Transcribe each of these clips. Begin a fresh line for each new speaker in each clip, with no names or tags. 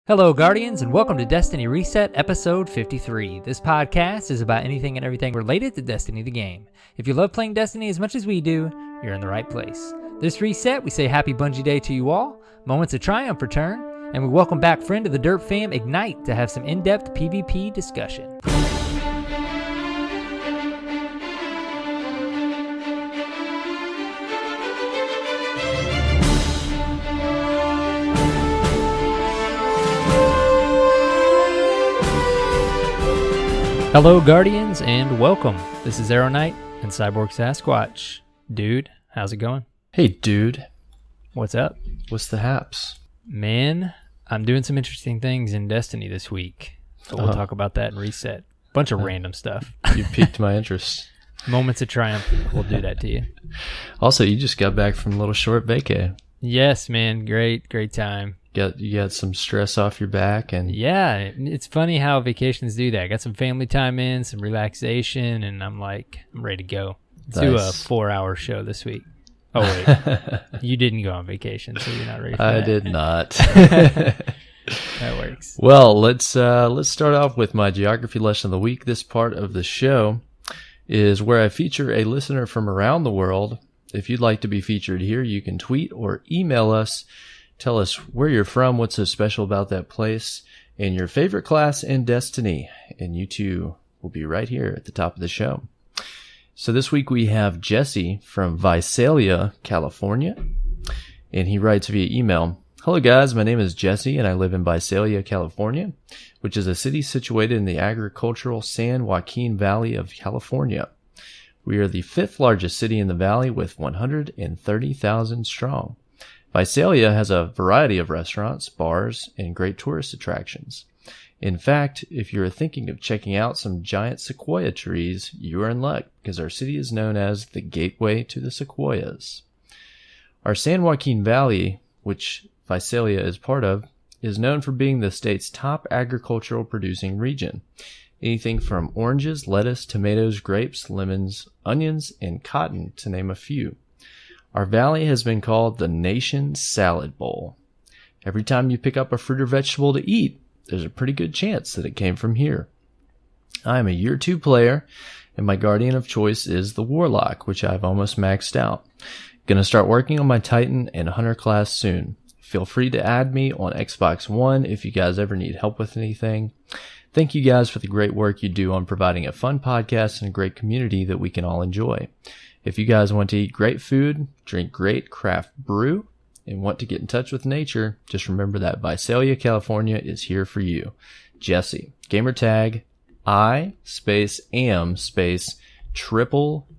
Hello, Guardians, and welcome to Destiny Reset, Episode 53. This podcast is about anything and everything related to Destiny the game. If you love playing Destiny as much as we do, you're in the right place. This reset, we say Happy Bungie Day to you all, Moments of Triumph return, and we welcome back friend of the Derp fam, IgKnight, to have some in-depth PvP discussion. Hello, Guardians, and welcome. This is IgKnight and Cyborg Sasquatch. Dude, how's it going?
Hey, dude.
What's up?
What's the haps?
Man, I'm doing some interesting things in Destiny this week. But we'll talk about that in Reset. Bunch of random stuff.
You piqued my interest.
Moments of Triumph will do that to you.
Also, you just got back from a little short vacay.
Yes, man. Great time.
You got some stress off your back, and
yeah, it's funny how vacations do that. I got some family time in, some relaxation, and I'm ready to go. Let's do a 4-hour show this week. Oh wait, you didn't go on vacation, so you're not ready for that.
I did not.
That works.
Well, let's start off with my geography lesson of the week. This part of the show is where I feature a listener from around the world. If you'd like to be featured here, you can tweet or email us. Tell us where you're from, what's so special about that place, and your favorite class in Destiny. And you two will be right here at the top of the show. So this week we have Jesse from Visalia, California. And he writes via email, "Hello guys, my name is Jesse and I live in Visalia, California, which is a city situated in the agricultural San Joaquin Valley of California. We are the 5th largest city in the valley with 130,000 strong. Visalia has a variety of restaurants, bars, and great tourist attractions. In fact, if you're thinking of checking out some giant sequoia trees, you are in luck because our city is known as the Gateway to the Sequoias. Our San Joaquin Valley, which Visalia is part of, is known for being the state's top agricultural producing region. Anything from oranges, lettuce, tomatoes, grapes, lemons, onions, and cotton, to name a few. Our valley has been called the nation's salad bowl. Every time you pick up a fruit or vegetable to eat, there's a pretty good chance that it came from here. I am a year 2 player, and my guardian of choice is the Warlock, which I've almost maxed out. Gonna start working on my Titan and Hunter class soon. Feel free to add me on Xbox One if you guys ever need help with anything. Thank you guys for the great work you do on providing a fun podcast and a great community that we can all enjoy. If you guys want to eat great food, drink great craft brew, and want to get in touch with nature, just remember that Visalia, California is here for you. Jesse. Gamertag I_am_triple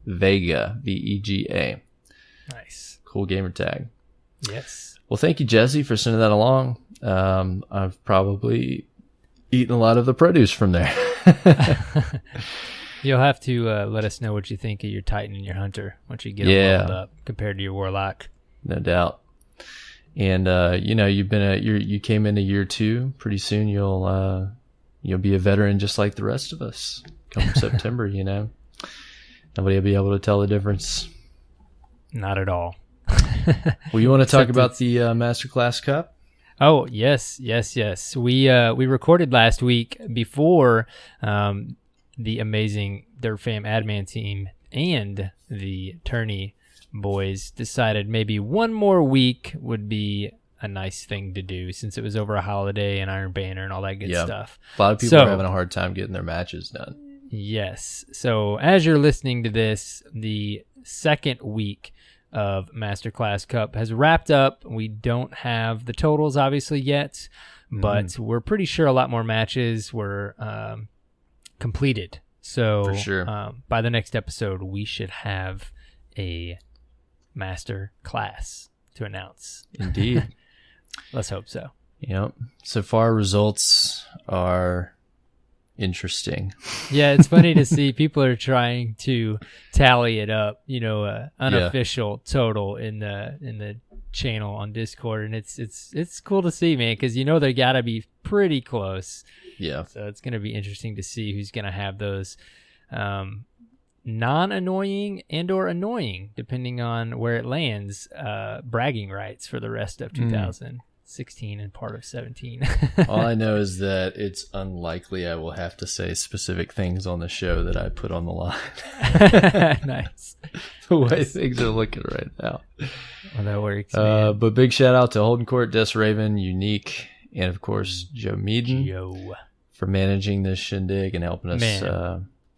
Vega, VEGA.
Nice.
Cool gamertag.
Yes.
Well, thank you, Jesse, for sending that along. I've probably eaten a lot of the produce from there.
You'll have to let us know what you think of your Titan and your Hunter once you get them leveled up compared to your Warlock.
No doubt. And you came into year 2. Pretty soon you'll be a veteran just like the rest of us. Come September, nobody will be able to tell the difference.
Not at all.
Well, you want to talk about the Masterclass Cup?
Oh yes. We recorded last week before the amazing Derp Fam Adman team and the Tourney boys decided maybe one more week would be a nice thing to do since it was over a holiday and Iron Banner and all that good stuff.
A lot of people are having a hard time getting their matches done.
Yes. So as you're listening to this, the second week of Masterclass Cup has wrapped up. We don't have the totals obviously yet, but we're pretty sure a lot more matches were completed. So
for sure.
By the next episode, we should have a master class to announce.
Indeed.
Let's hope so.
Yep. So far, results are interesting.
Yeah, it's funny to see people are trying to tally it up, unofficial total in the channel on Discord, and it's cool to see, man, because they gotta be pretty close.
Yeah.
So it's gonna be interesting to see who's gonna have those non-annoying and or annoying, depending on where it lands, bragging rights for the rest of 2000. 16 and part of 17.
All I know is that it's unlikely I will have to say specific things on the show that I put on the line.
Nice.
The way things are looking right now.
Well, that works.
But big shout out to Holden Court, Des Raven, Unique, and of course Joe Meaden for managing this shindig and helping us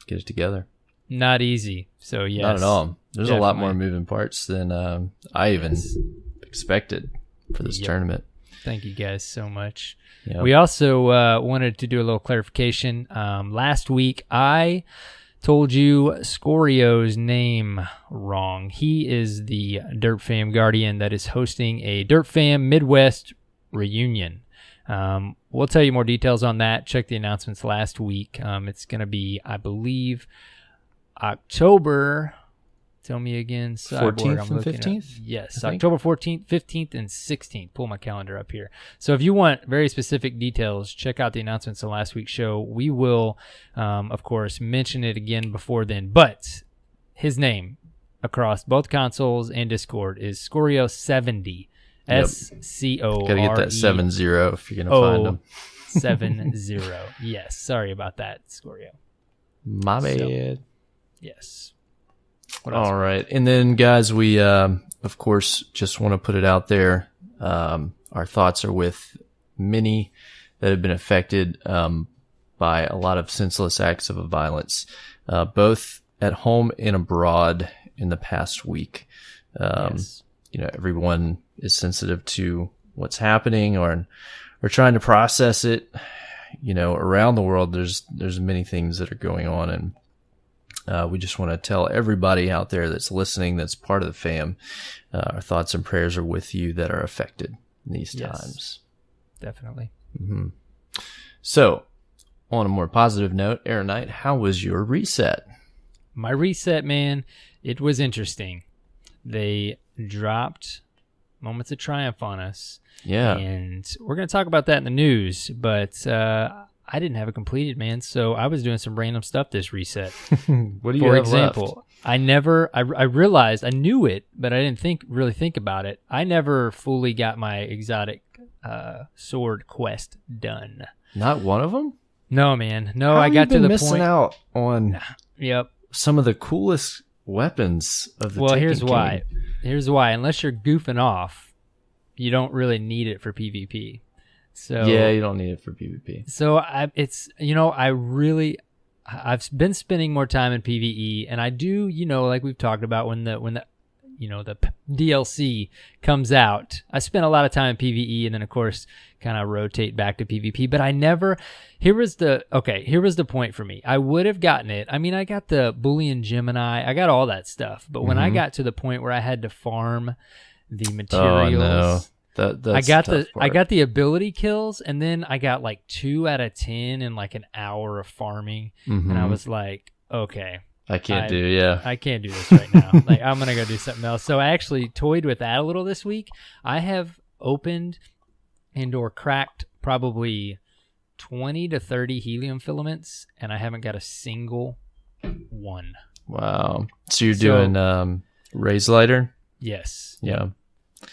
get it together.
Not easy. So yes,
not at all. There's
definitely
a lot more moving parts than I even expected for this tournament.
Thank you guys so much.
Yep.
We also wanted to do a little clarification. Last week, I told you Scorio's name wrong. He is the Derp Fam Guardian that is hosting a Derp Fam Midwest reunion. We'll tell you more details on that. Check the announcements last week. It's going to be, I believe, October... Tell me again.
14th and 15th?
Yes, October 14th, 15th, and 16th. Pull my calendar up here. So if you want very specific details, check out the announcements of last week's show. We will, of course, mention it again before then. But his name across both consoles and Discord is Scorio70. S-C-O-R-E.
Gotta get that 70 if you're going to find him.
70. Yes. Sorry about that, Scorio.
My bad.
So, yes.
All right. And then, guys, we, of course, just want to put it out there. Our thoughts are with many that have been affected by a lot of senseless acts of violence, both at home and abroad in the past week.
Yes.
You know, everyone is sensitive to what's happening or trying to process it. You know, around the world, there's many things that are going on, and we just want to tell everybody out there that's listening, that's part of the fam, our thoughts and prayers are with you that are affected in these times.
Definitely.
Mm-hmm. So, on a more positive note, IgKnight, how was your reset?
My reset, man, it was interesting. They dropped Moments of Triumph on us.
Yeah.
And we're going to talk about that in the news, but I didn't have it completed, man. So I was doing some random stuff this reset.
What do you
For
have
example,
left?
I realized I knew it, but I didn't really think about it. I never fully got my exotic sword quest done.
Not one of them?
No, man. No,
How
I got to the
missing
point.
out on
Yep.
some of the coolest weapons of the
Well,
Taken
here's
King.
why. Here's why. Unless you're goofing off, you don't really need it for PvP. So
yeah, you don't need it for PvP.
So I've been spending more time in PvE, and I do, like we've talked about when the DLC comes out, I spend a lot of time in PvE, and then of course kind of rotate back to PvP. But I never. Here was the point for me. I would have gotten it. I mean, I got the Boolean Gemini, I got all that stuff. But when I got to the point where I had to farm the materials.
Oh, no.
I got the ability kills, and then I got like 2 out of 10 in like an hour of farming, and I was like, okay,
I can't do
this right now. Like, I'm gonna go do something else. So I actually toyed with that a little this week. I have opened and/or cracked probably 20 to 30 helium filaments, and I haven't got a single one.
Wow. So you're doing raise lighter?
Yes.
Yeah.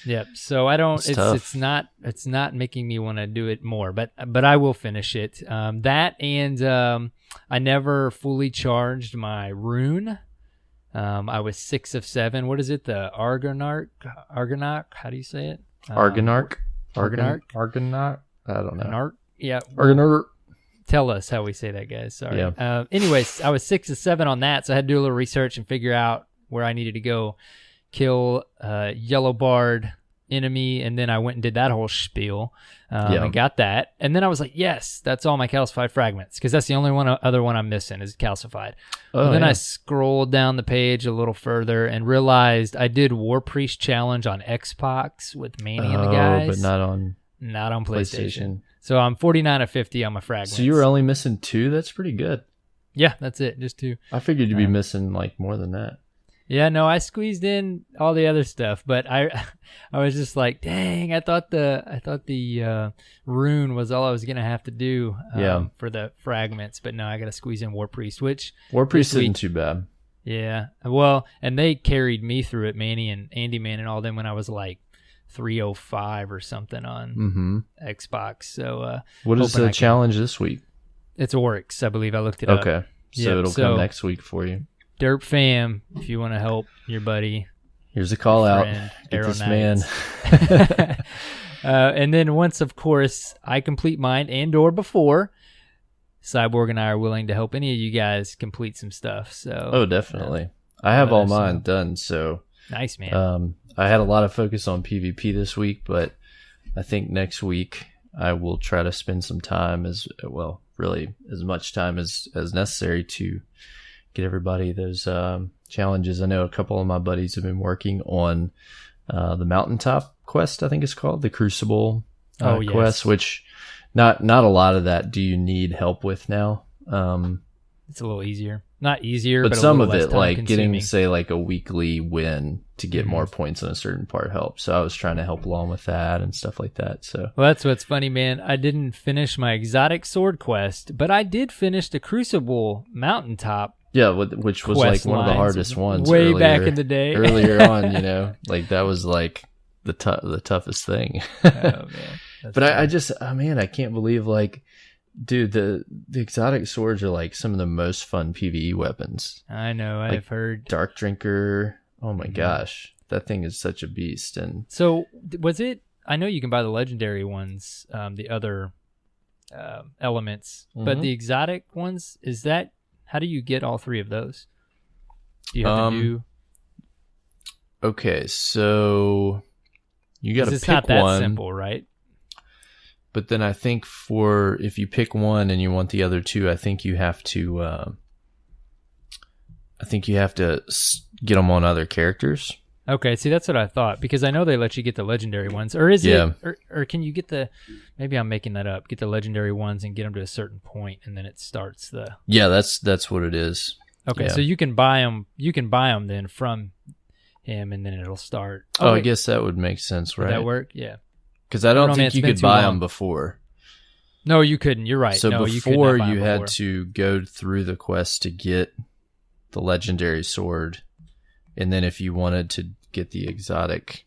Yep. So I don't.
It's
It's not making me want to do it more, but I will finish it. That and I never fully charged my rune. I was 6 of 7. What is it? The Argonarch? How do you say it?
Argonarch.
I don't
know.
Yeah.
Argonarch.
Tell us how we say that, guys. Sorry.
Yeah.
Anyways, I was 6 of 7 on that, so I had to do a little research and figure out where I needed to go. Kill yellow barred enemy, and then I went and did that whole spiel and got that, and then I was like, yes, that's all my calcified fragments, because that's the only other one I'm missing is calcified. And then I scrolled down the page a little further and realized I did War Priest challenge on Xbox with Manny and the guys,
but not on
PlayStation. So I'm 49 of 50 on my fragments.
So you were only missing 2? That's pretty good.
Yeah, that's it, just 2.
I figured you'd be missing like more than that.
Yeah, no, I squeezed in all the other stuff, but I was just like, dang, I thought the rune was all I was gonna have to do for the fragments, but no, I gotta squeeze in War Priest, which
War Priest isn't too bad.
Yeah, well, and they carried me through it, Manny and Andy Man and all them when I was like 305 or something on Xbox. So
what is the challenge this week?
It's Oryx, I believe. I looked it up.
Okay, so it'll come next week for you.
Derp fam, if you want to help your buddy,
here's a call out. Get this man.
And then once, of course, I complete mine and/or before, Cyborg and I are willing to help any of you guys complete some stuff. So,
definitely. I have all mine done. So
nice, man.
I had a lot of focus on PvP this week, but I think next week I will try to spend some time really as much time as necessary to get everybody those challenges. I know a couple of my buddies have been working on the mountaintop quest, I think it's called, the Crucible quest, which not a lot of that do you need help with now.
It's a little easier. Not easier,
but
a
some
little
of
less
it, like
time-consuming.
getting, say, like a weekly win to get more points on a certain part helps. So I was trying to help along with that and stuff like that. So
well, that's what's funny, man. I didn't finish my exotic sword quest, but I did finish the Crucible mountaintop.
Yeah, which was like one of the hardest ones
way back in the day.
Earlier on, like that was like the toughest thing.
Oh man!
But I can't believe, like, dude, the exotic swords are like some of the most fun PvE weapons.
I know,
like
I've heard.
Dark Drinker. Oh my gosh, that thing is such a beast. And
so was it? I know you can buy the legendary ones, the other elements, but the exotic ones, is that? How do you get all three of those? Do you have to do?
Okay, so you got to pick one. It's not that
simple, right?
But then I think if you pick one and you want the other two, I think you have to. Get them on other characters.
Okay, see, that's what I thought, because I know they let you get the legendary ones, or is it, or can you get the? Maybe I'm making that up. Get the legendary ones and get them to a certain point, and then it starts the.
Yeah, that's what it is.
Okay, so you can buy them. You can buy them then from him, and then it'll start.
Oh, I guess that would make sense, right?
Would that work? Yeah.
Because I don't think you could buy them before.
No, you couldn't. You're right.
So before you had to go through the quest to get the legendary sword, and then if you wanted to get the exotic,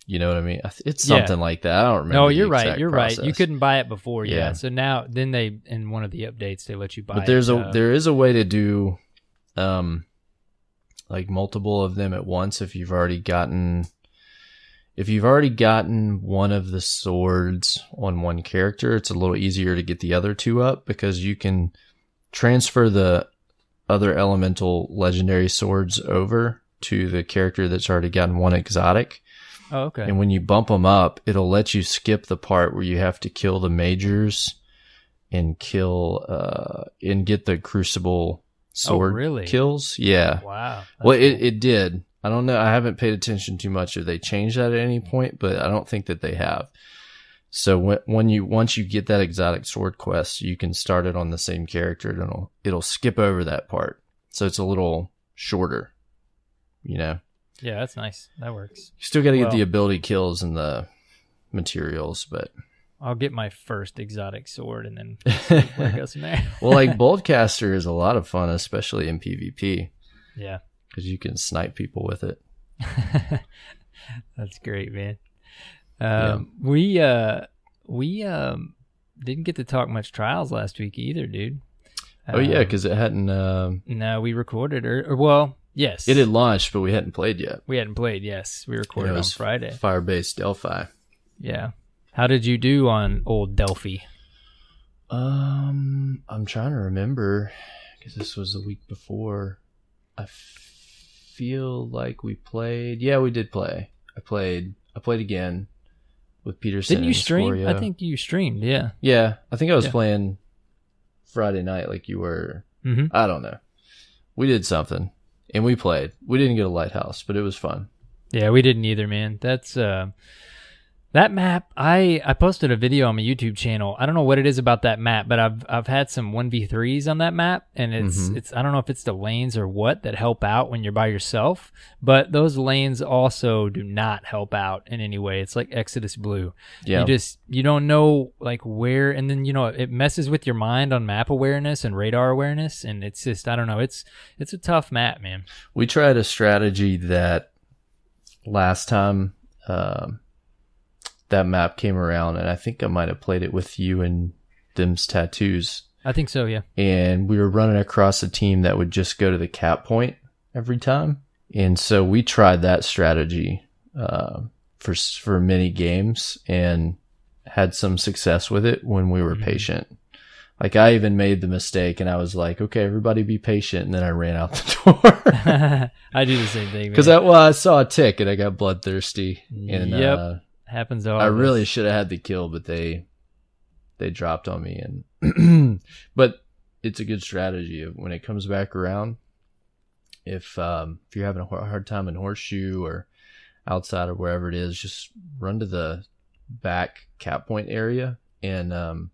you know what I mean? It's something like that. I don't remember.
No, you're right. You're
process.
right. You couldn't buy it before. Yeah. So now, then they, in one of the updates, they let you buy.
But there is a way to do, like multiple of them at once if you've already gotten one of the swords on one character. It's a little easier to get the other two up because you can transfer the other elemental legendary swords over to the character that's already gotten one exotic.
Oh, okay.
And when you bump them up, it'll let you skip the part where you have to kill the majors and get the Crucible sword kills. Yeah.
Wow.
Well, it did. I don't know. I haven't paid attention too much if they changed that at any point, but I don't think that they have. So once you get that exotic sword quest, you can start it on the same character, and it'll skip over that part. So it's a little shorter, Yeah,
that's nice. That works.
You still got to get the ability kills and the materials, but
I'll get my first exotic sword and then see where it goes from there.
Well, like Boldcaster is a lot of fun, especially in PvP.
Yeah.
Because you can snipe people with it.
That's great, man. We didn't get to talk much Trials last week either, dude.
Because it hadn't.
No, we recorded well, yes,
it had launched, but we hadn't played yet.
We hadn't played. Yes, we recorded on Friday.
Fire-based Delphi.
Yeah. How did you do on old Delphi?
I'm trying to remember because this was the week before. I feel like we played. Yeah, we did play. I played again with Peterson.
Didn't you stream?
Scorio.
I think you streamed. Yeah.
Yeah, I think I was playing Friday night like you were.
Mm-hmm.
I don't know. We did something and we played. We didn't get a lighthouse, but it was fun.
Yeah, we didn't either, man. That's that map. I posted a video on my YouTube channel. I don't know what it is about that map, but I've had some 1v3s on that map, and it's I don't know if it's the lanes or what that help out when you're by yourself, but those lanes also do not help out in any way. It's like Exodus Blue.
Yeah.
You don't know like where, and then it messes with your mind on map awareness and radar awareness, and it's just I don't know. It's a tough map, man.
We tried a strategy that last time that map came around, and I think I might have played it with you and them's tattoos.
I think so, yeah.
And we were running across a team that would just go to the cap point every time. And so we tried that strategy for many games and had some success with it when we were patient. Like, I even made the mistake, and I was like, okay, everybody be patient, and then I ran out the door.
I do the same thing,
Because I saw a tick, and I got bloodthirsty. And
happens to all
I
of us.
really should have had the kill, but they dropped on me. And but it's a good strategy when it comes back around. If you're having a hard time in Horseshoe or outside or wherever it is, just run to the back cap point area, and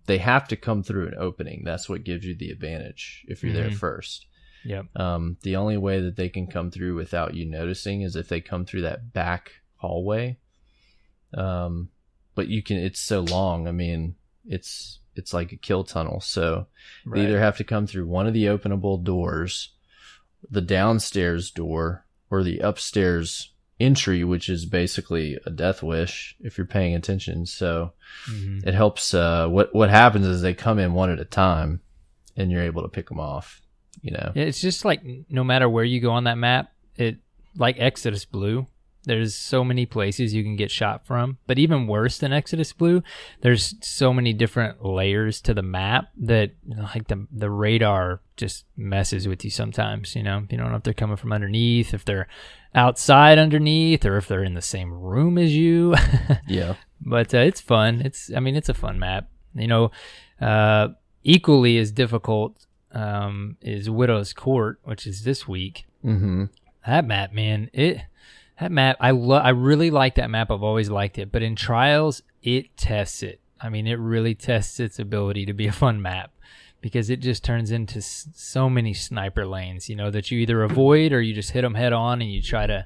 they have to come through an opening. That's what gives you the advantage if you're there first.
Yep.
The only way that they can come through without you noticing is if they come through that back hallway. But you can, it's so long. I mean, it's like a kill tunnel. So they either have to come through one of the openable doors, the downstairs door, or the upstairs entry, which is basically a death wish if you're paying attention. So it helps. What happens is they come in one at a time, and you're able to pick them off. Yeah,
it's just like no matter where you go on that map, it like Exodus Blue. There's so many places you can get shot from, but even worse than Exodus Blue, there's so many different layers to the map that like the radar just messes with you sometimes. You don't know if they're coming from underneath, if they're outside underneath, or if they're in the same room as you.
Yeah,
but it's fun. It's a fun map. Equally as difficult is Widow's Court, which is this week. That map, man, That map, I really like that map. I've always liked it. But in Trials, it tests it. I mean, it really tests its ability to be a fun map because it just turns into so many sniper lanes, that you either avoid or you just hit them head on and you try to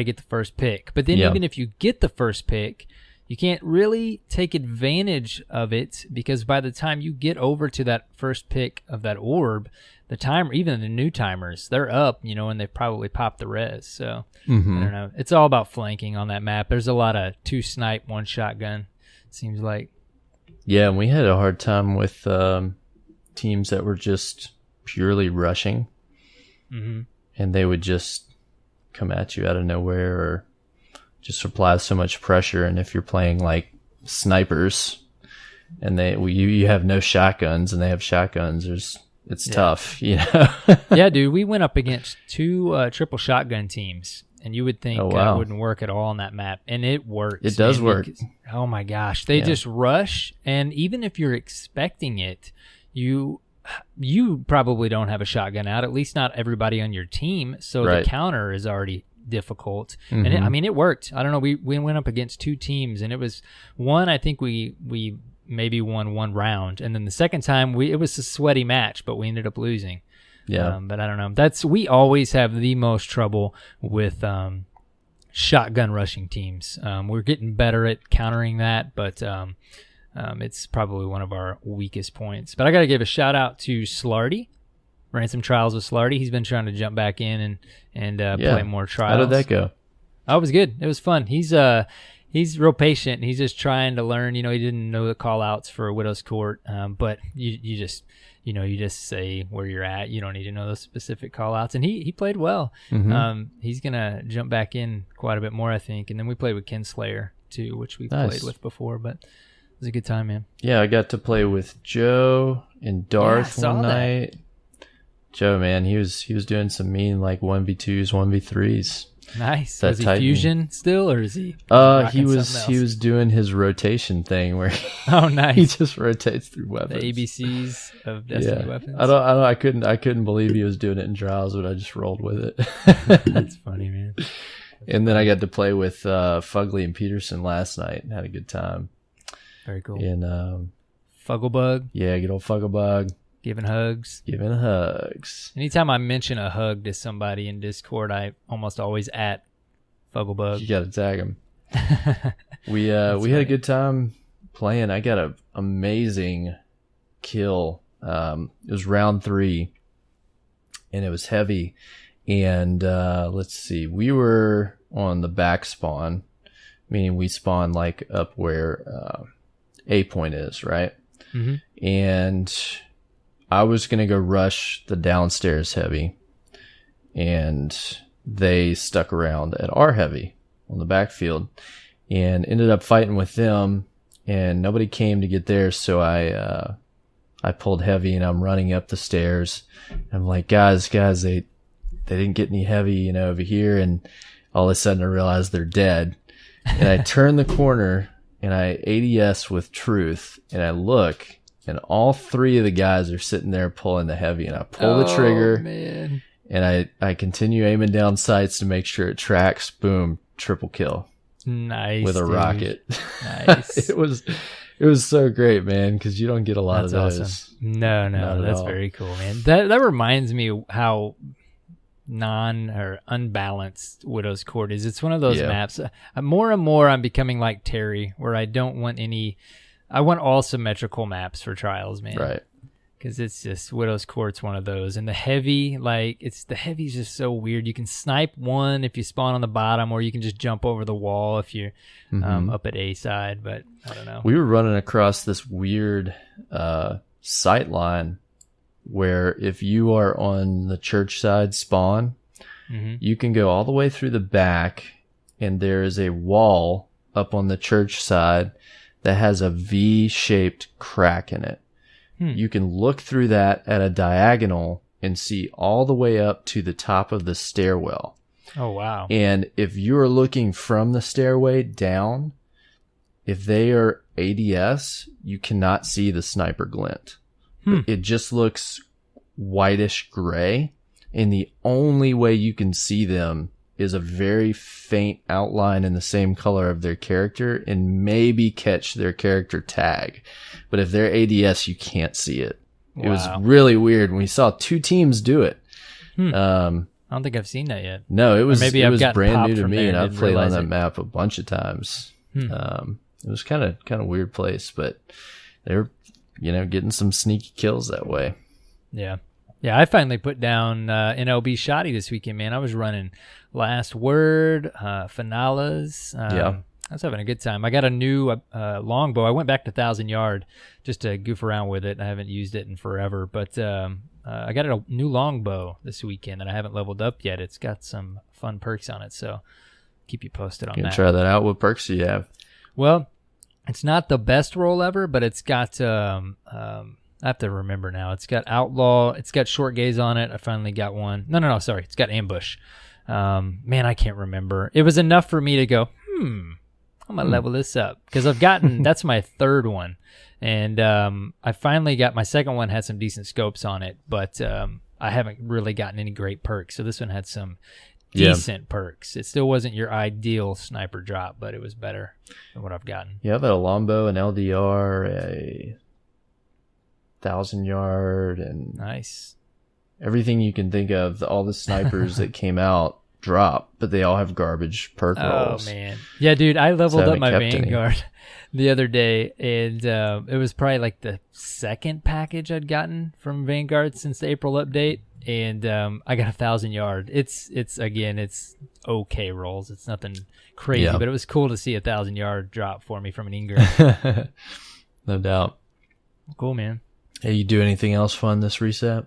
get the first pick. But then even if you get the first pick, you can't really take advantage of it because by the time you get over to that first pick of that orb, the timer, even the new timers, they're up, and they've probably popped the res. So I don't know. It's all about flanking on that map. There's a lot of 2 snipe, 1 shotgun, seems like.
Yeah, and we had a hard time with teams that were just purely rushing, and they would just come at you out of nowhere or just apply so much pressure. And if you're playing like snipers and you have no shotguns and they have shotguns, it's tough,
Yeah, dude, we went up against 2 triple shotgun teams, and you would think it wouldn't work at all on that map, and it works.
It does work.
Oh my gosh, they just rush, and even if you're expecting it, you probably don't have a shotgun out. At least not everybody on your team, so the counter is already difficult. And it worked. I don't know. We went up against 2 teams, and it was one. I think we maybe won 1 round, and then the second time it was a sweaty match, but we ended up losing. But I don't know. We always have the most trouble with shotgun rushing teams. We're getting better at countering that, but it's probably one of our weakest points. But I got to give a shout out to Slarty. Ran some trials with Slarty. He's been trying to jump back in and play more trials.
How did that go?
Oh, it was good. It was fun. He's real patient. He's just trying to learn. He didn't know the call outs for Widow's Court, but you just say where you're at. You don't need to know those specific call outs. And he played well. He's going to jump back in quite a bit more, I think. And then we played with Kinslayer too, which we've played with before, but it was a good time, man. Yeah,
I got to play with Joe and Darth one night. Joe, man, he was doing some mean like 1v2s, 1v3s.
Nice. Was he fusion still, or is he?
He was doing his rotation thing where
nice.
He just rotates through weapons.
The ABCs of Destiny weapons.
I couldn't believe he was doing it in trials, but I just rolled with it.
That's funny, man.
And then I got to play with Fugly and Peterson last night and had a good time.
Very cool.
And
Fugglebug.
Yeah, good old Fugglebug.
Giving hugs.
Anytime
I mention a hug to somebody in Discord, I almost always at Fugglebug.
You gotta tag him. We had a good time playing. I got an amazing kill. It was round 3, and it was heavy. And let's see, we were on the back spawn meaning we spawn like up where A point is, right?
Mm-hmm.
And I was going to go rush the downstairs heavy, and they stuck around at our heavy on the backfield and ended up fighting with them, and nobody came to get theirs. So I pulled heavy, and I'm running up the stairs. I'm like, guys, they didn't get any heavy, over here. And all of a sudden I realized they're dead. And I turn the corner and I ADS with truth, and I look, and all 3 of the guys are sitting there pulling the heavy, and I pull the trigger,
man.
and I continue aiming down sights to make sure it tracks. Boom, triple kill.
Nice.
With a rocket.
Nice.
It was so great, man, because you don't get a lot of those.
Awesome. No, that's very cool, man. That reminds me of how unbalanced Widow's Court is. It's one of those maps. More and more, I'm becoming like Terry, where I don't want any. I want all symmetrical maps for trials, man.
Right.
Because it's just Widow's Court's one of those, and the heavy, the heavy's just so weird. You can snipe one if you spawn on the bottom, or you can just jump over the wall if you're up at A side. But I don't know.
We were running across this weird sight line where if you are on the church side spawn, you can go all the way through the back, and there is a wall up on the church side that has a V-shaped crack in it. You can look through that at a diagonal and see all the way up to the top of the stairwell.
Oh, wow.
And if you're looking from the stairway down, if they are ADS, you cannot see the sniper glint. It just looks whitish gray, and the only way you can see them is a very faint outline in the same color of their character, and maybe catch their character tag. But if they're ADS, you can't see it. Wow. It was really weird when we saw 2 teams do it.
I don't think I've seen that yet.
No, it was brand new to me, and I've played on that
it.
map a bunch of times. It was kind of weird place, but they're getting some sneaky kills that way.
Yeah. I finally put down NLB Shoddy this weekend, man. I was running Last Word, Finalas. I was having a good time. I got a new longbow. I went back to 1,000 yard just to goof around with it. I haven't used it in forever, but I got a new longbow this weekend, and I haven't leveled up yet. It's got some fun perks on it, so keep you posted on that.
Try that out. What perks do you have?
Well, it's not the best roll ever, but it's got I have to remember now. It's got Outlaw. It's got Short Gaze on it. I finally got one. No, sorry. It's got Ambush. Man, I can't remember. It was enough for me to go, I'm going to level this up. Because I've gotten, that's my 3rd one. And I finally got, my 2nd one had some decent scopes on it, but I haven't really gotten any great perks. So this one had some decent perks. It still wasn't your ideal sniper drop, but it was better than what I've gotten.
You have a longbow, an LDR, a 1,000 yard, and
nice.
Everything you can think of. All the snipers that came out drop, but they all have garbage perk rolls.
Oh man, yeah, dude. I leveled up my Vanguard the other day, and it was probably like the 2nd package I'd gotten from Vanguard since the April update, and I got 1,000 yard. It's okay rolls. It's nothing crazy, but it was cool to see 1,000 yard drop for me from an Ingram.
No doubt.
Cool, man.
Hey, you do anything else fun this reset?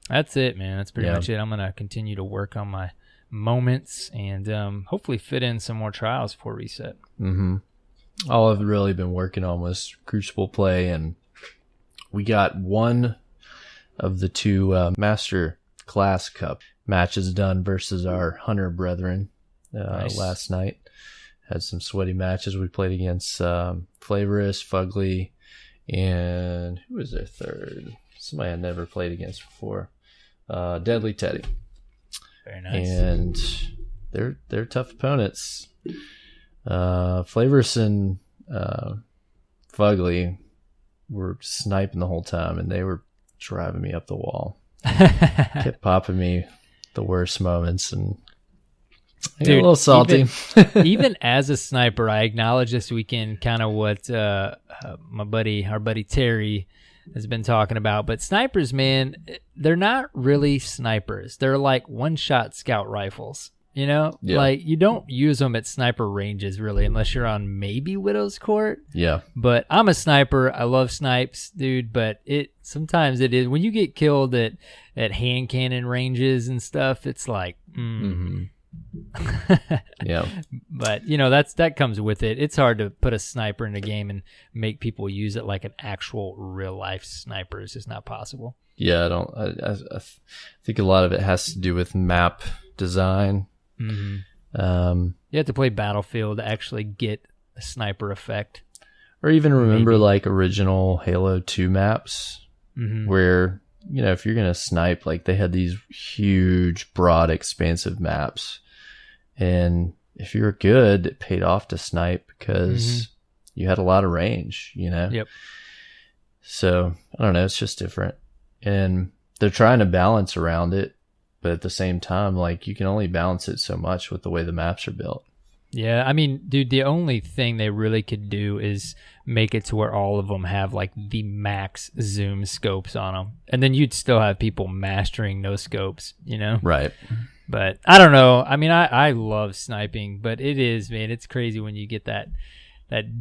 That's it, man. That's pretty much it. I'm going to continue to work on my moments and hopefully fit in some more trials before reset.
All I've really been working on was Crucible play, and we got one of the 2 Master Class Cup matches done versus our Hunter brethren
Nice.
Last night. Had some sweaty matches. We played against Flavorous, Fugly, and who was their 3rd? Somebody I never played against before. Deadly Teddy.
Very nice.
And they're tough opponents. Flavorous and Fugly were sniping the whole time, and they were driving me up the wall. Kept popping me the worst moments, and I got a little salty.
Even as a sniper, I acknowledge this weekend kind of what our buddy Terry has been talking about. But snipers, man, they're not really snipers. They're like one-shot scout rifles. You know,
Yeah.
like you don't use them at sniper ranges really, unless you're on maybe Widow's Court.
Yeah.
But I'm a sniper. I love snipes, dude. But sometimes it is when you get killed at hand cannon ranges and stuff. It's like,
Yeah.
But you know that comes with it. It's hard to put a sniper in a game and make people use it like an actual real life sniper. It's just not possible.
Yeah, I think a lot of it has to do with map design.
Mm-hmm. You have to play Battlefield to actually get a sniper effect.
Or even remember
Maybe.
like original Halo 2 maps where, you know, if you're going to snipe, like they had these huge, broad, expansive maps. And if you were good, it paid off to snipe because you had a lot of range, you know?
Yep.
So, I don't know, it's just different. And they're trying to balance around it. But at the same time, like you can only balance it so much with the way the maps are built.
Yeah, I mean, dude, the only thing they really could do is make it to where all of them have like the max zoom scopes on them. And then you'd still have people mastering no scopes, you know?
Right.
But I don't know. I mean, I love sniping, but it is, man, it's crazy when you get that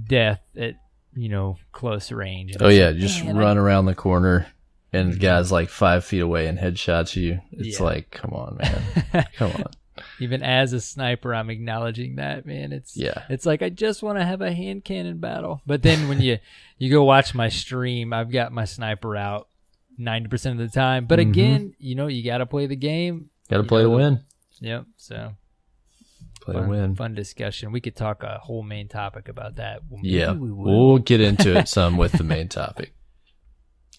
death at, you know, close range. And
Oh, yeah.
like,
Just
man,
run around the corner. And the guy's like 5 feet away and headshots you. It's like, come on, man. Come on.
Even as a sniper, I'm acknowledging that, man. It's like I just want to have a hand cannon battle. But then when you go watch my stream, I've got my sniper out 90% of the time. But again, you know, you got to play the game.
Got to play to win.
Yep. So
play to win.
Fun discussion. We could talk a whole main topic about that.
Yeah. We'll get into it some with the main topic.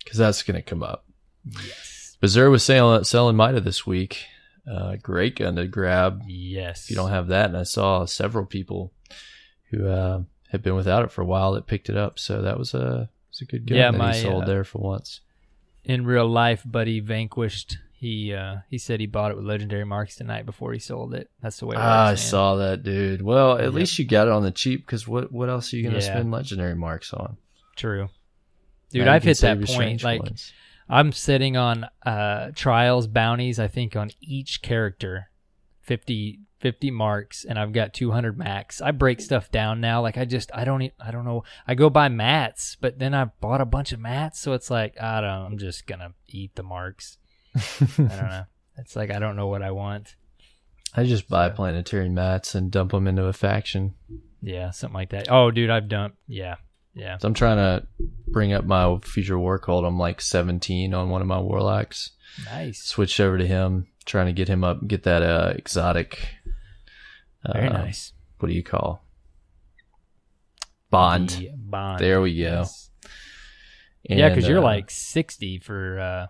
Because that's going to come up.
Yes.
Berserk was selling Mida this week. Great gun to grab.
Yes.
If you don't have that. And I saw several people who had been without it for a while that picked it up. So that was a good gun that he sold there for once.
In real life, buddy Vanquished, he said he bought it with legendary marks tonight before he sold it. That's the way it works,
I
man.
saw that, dude. Well, at least you got it on the cheap because what else are you going to spend legendary marks on?
True. Dude, I've hit that point. Like, I'm sitting on trials, bounties, I think on each character, 50 marks, and I've got 200 max. I break stuff down now. Like, I don't know. I go buy mats, but then I bought a bunch of mats, so it's like, I'm just going to eat the marks. I don't know. It's like, I don't know what I want.
I just buy planetary mats and dump them into a faction.
Yeah, something like that. Oh, dude, I've dumped. Yeah.
So I'm trying to bring up my future war cult. I'm like 17 on one of my warlocks.
Nice.
Switched over to him, trying to get him up, get that exotic.
Very nice.
What do you call? Bond.
Bond.
There we go.
Yes. Yeah, because you're like 60 for.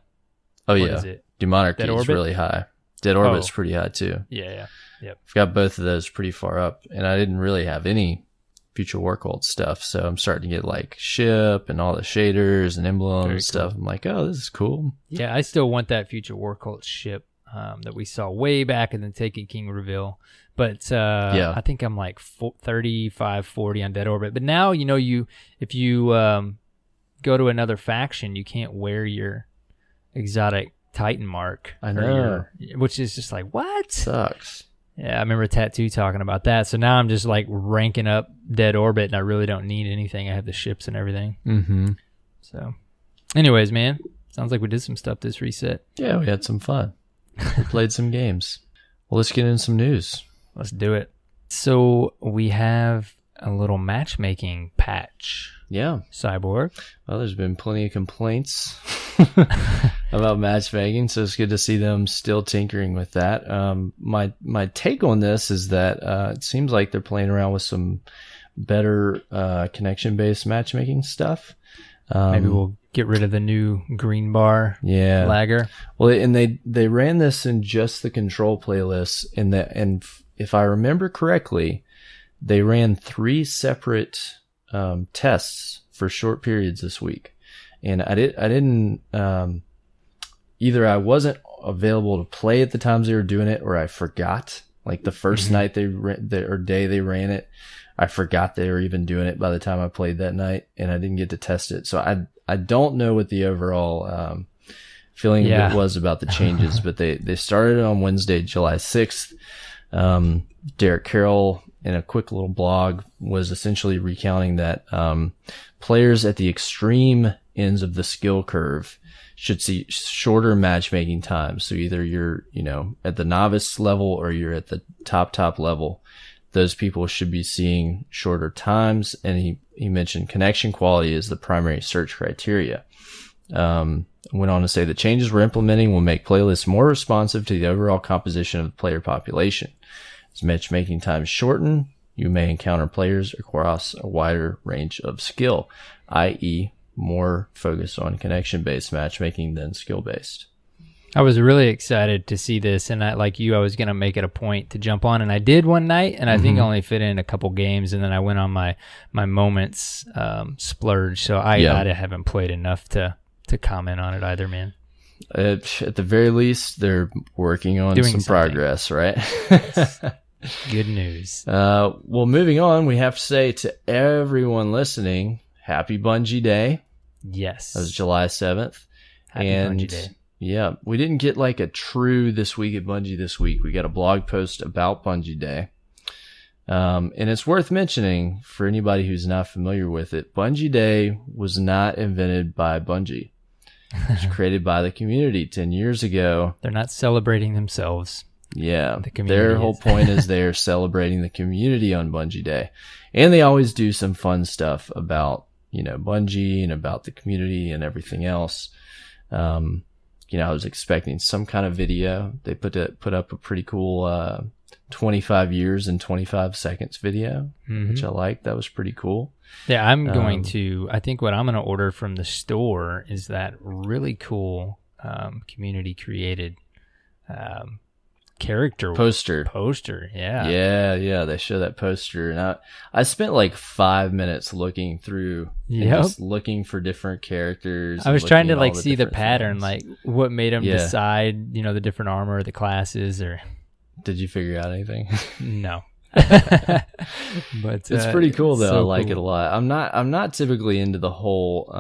What is it?
Demonarchy is really high. Dead Orbit's pretty high too.
Yeah. Yep.
I've got both of those pretty far up, and I didn't really have any future war cult stuff, so I'm starting to get like ship and all the shaders and emblems and stuff. I'm like, oh, this is cool.
Yeah, I still want that future war cult ship that we saw way back in the Taken King reveal. But I think I'm like 35, 40 on Dead Orbit. But now, you know, if you go to another faction, you can't wear your exotic Titan mark.
I know.
Which is just like, what?
Sucks.
Yeah, I remember Tattoo talking about that. So now I'm just like ranking up Dead Orbit, and I really don't need anything. I have the ships and everything.
Mm-hmm.
So, anyways, man, sounds like we did some stuff this reset.
Yeah, we had some fun. We played some games. Well, let's get into some news.
Let's do it. So we have a little matchmaking patch.
Yeah.
Cyborg.
Well, there's been plenty of complaints about matchmaking, so it's good to see them still tinkering with that. My take on this is that it seems like they're playing around with some better connection-based matchmaking stuff.
Maybe we'll get rid of the new green bar lagger.
Well, and they ran this in just the control playlist, and if I remember correctly, they ran 3 separate tests for short periods this week, and I didn't either I wasn't available to play at the times they were doing it, or I forgot. Like the first night day they ran it, I forgot they were even doing it by the time I played that night, and I didn't get to test it. So I don't know what the overall feeling of it was about the changes, but they started it on Wednesday, July 6th. Derek Carroll, in a quick little blog, was essentially recounting that players at the extreme ends of the skill curve should see shorter matchmaking times. So either you're, at the novice level or you're at the top level. Those people should be seeing shorter times. And he mentioned connection quality is the primary search criteria. Went on to say the changes we're implementing will make playlists more responsive to the overall composition of the player population. As matchmaking times shorten, you may encounter players across a wider range of skill, i.e., more focused on connection-based matchmaking than skill-based.
I was really excited to see this, and I was going to make it a point to jump on, and I did one night, and I think I only fit in a couple games, and then I went on my moments splurge, so I haven't played enough to comment on it either, man.
At the very least, they're working on
Doing
some progress, right?
Good news.
Well, moving on, we have to say to everyone listening, happy Bungie Day.
Yes.
That was July 7th.
Happy Bungie Day.
Yeah, we didn't get like a true this week at Bungie this week. We got a blog post about Bungie Day. And it's worth mentioning for anybody who's not familiar with it, Bungie Day was not invented by Bungie. It was created by the community 10 years ago.
They're not celebrating themselves.
Yeah, their whole point is they're celebrating the community on Bungie Day. And they always do some fun stuff about, Bungie and about the community and everything else. I was expecting some kind of video. They put up a pretty cool 25 years and 25 seconds video, which I liked. That was pretty cool.
Yeah, I think what I'm going to order from the store is that really cool community created character poster. Yeah, they show that poster, and I spent like 5 minutes looking through and just looking for different characters. I was trying to see the pattern, like what made them decide the different armor or the classes. Or
did you figure out anything?
No. But
it's pretty cool though.
So
I like it a lot. I'm not typically into the whole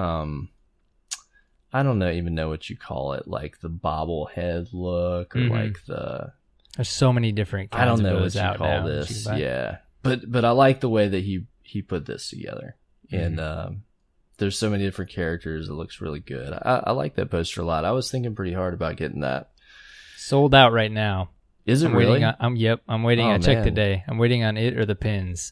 I don't even know what you call it, like the bobblehead look, or like the.
There's so many different kinds
I don't know
of those
what you
out
call
now.
this. Yeah, but I like the way that he put this together, and there's so many different characters. It looks really good. I like that poster a lot. I was thinking pretty hard about getting that.
Sold out right now.
Is it really?
I'm waiting. I checked today. I'm waiting on it or the pins.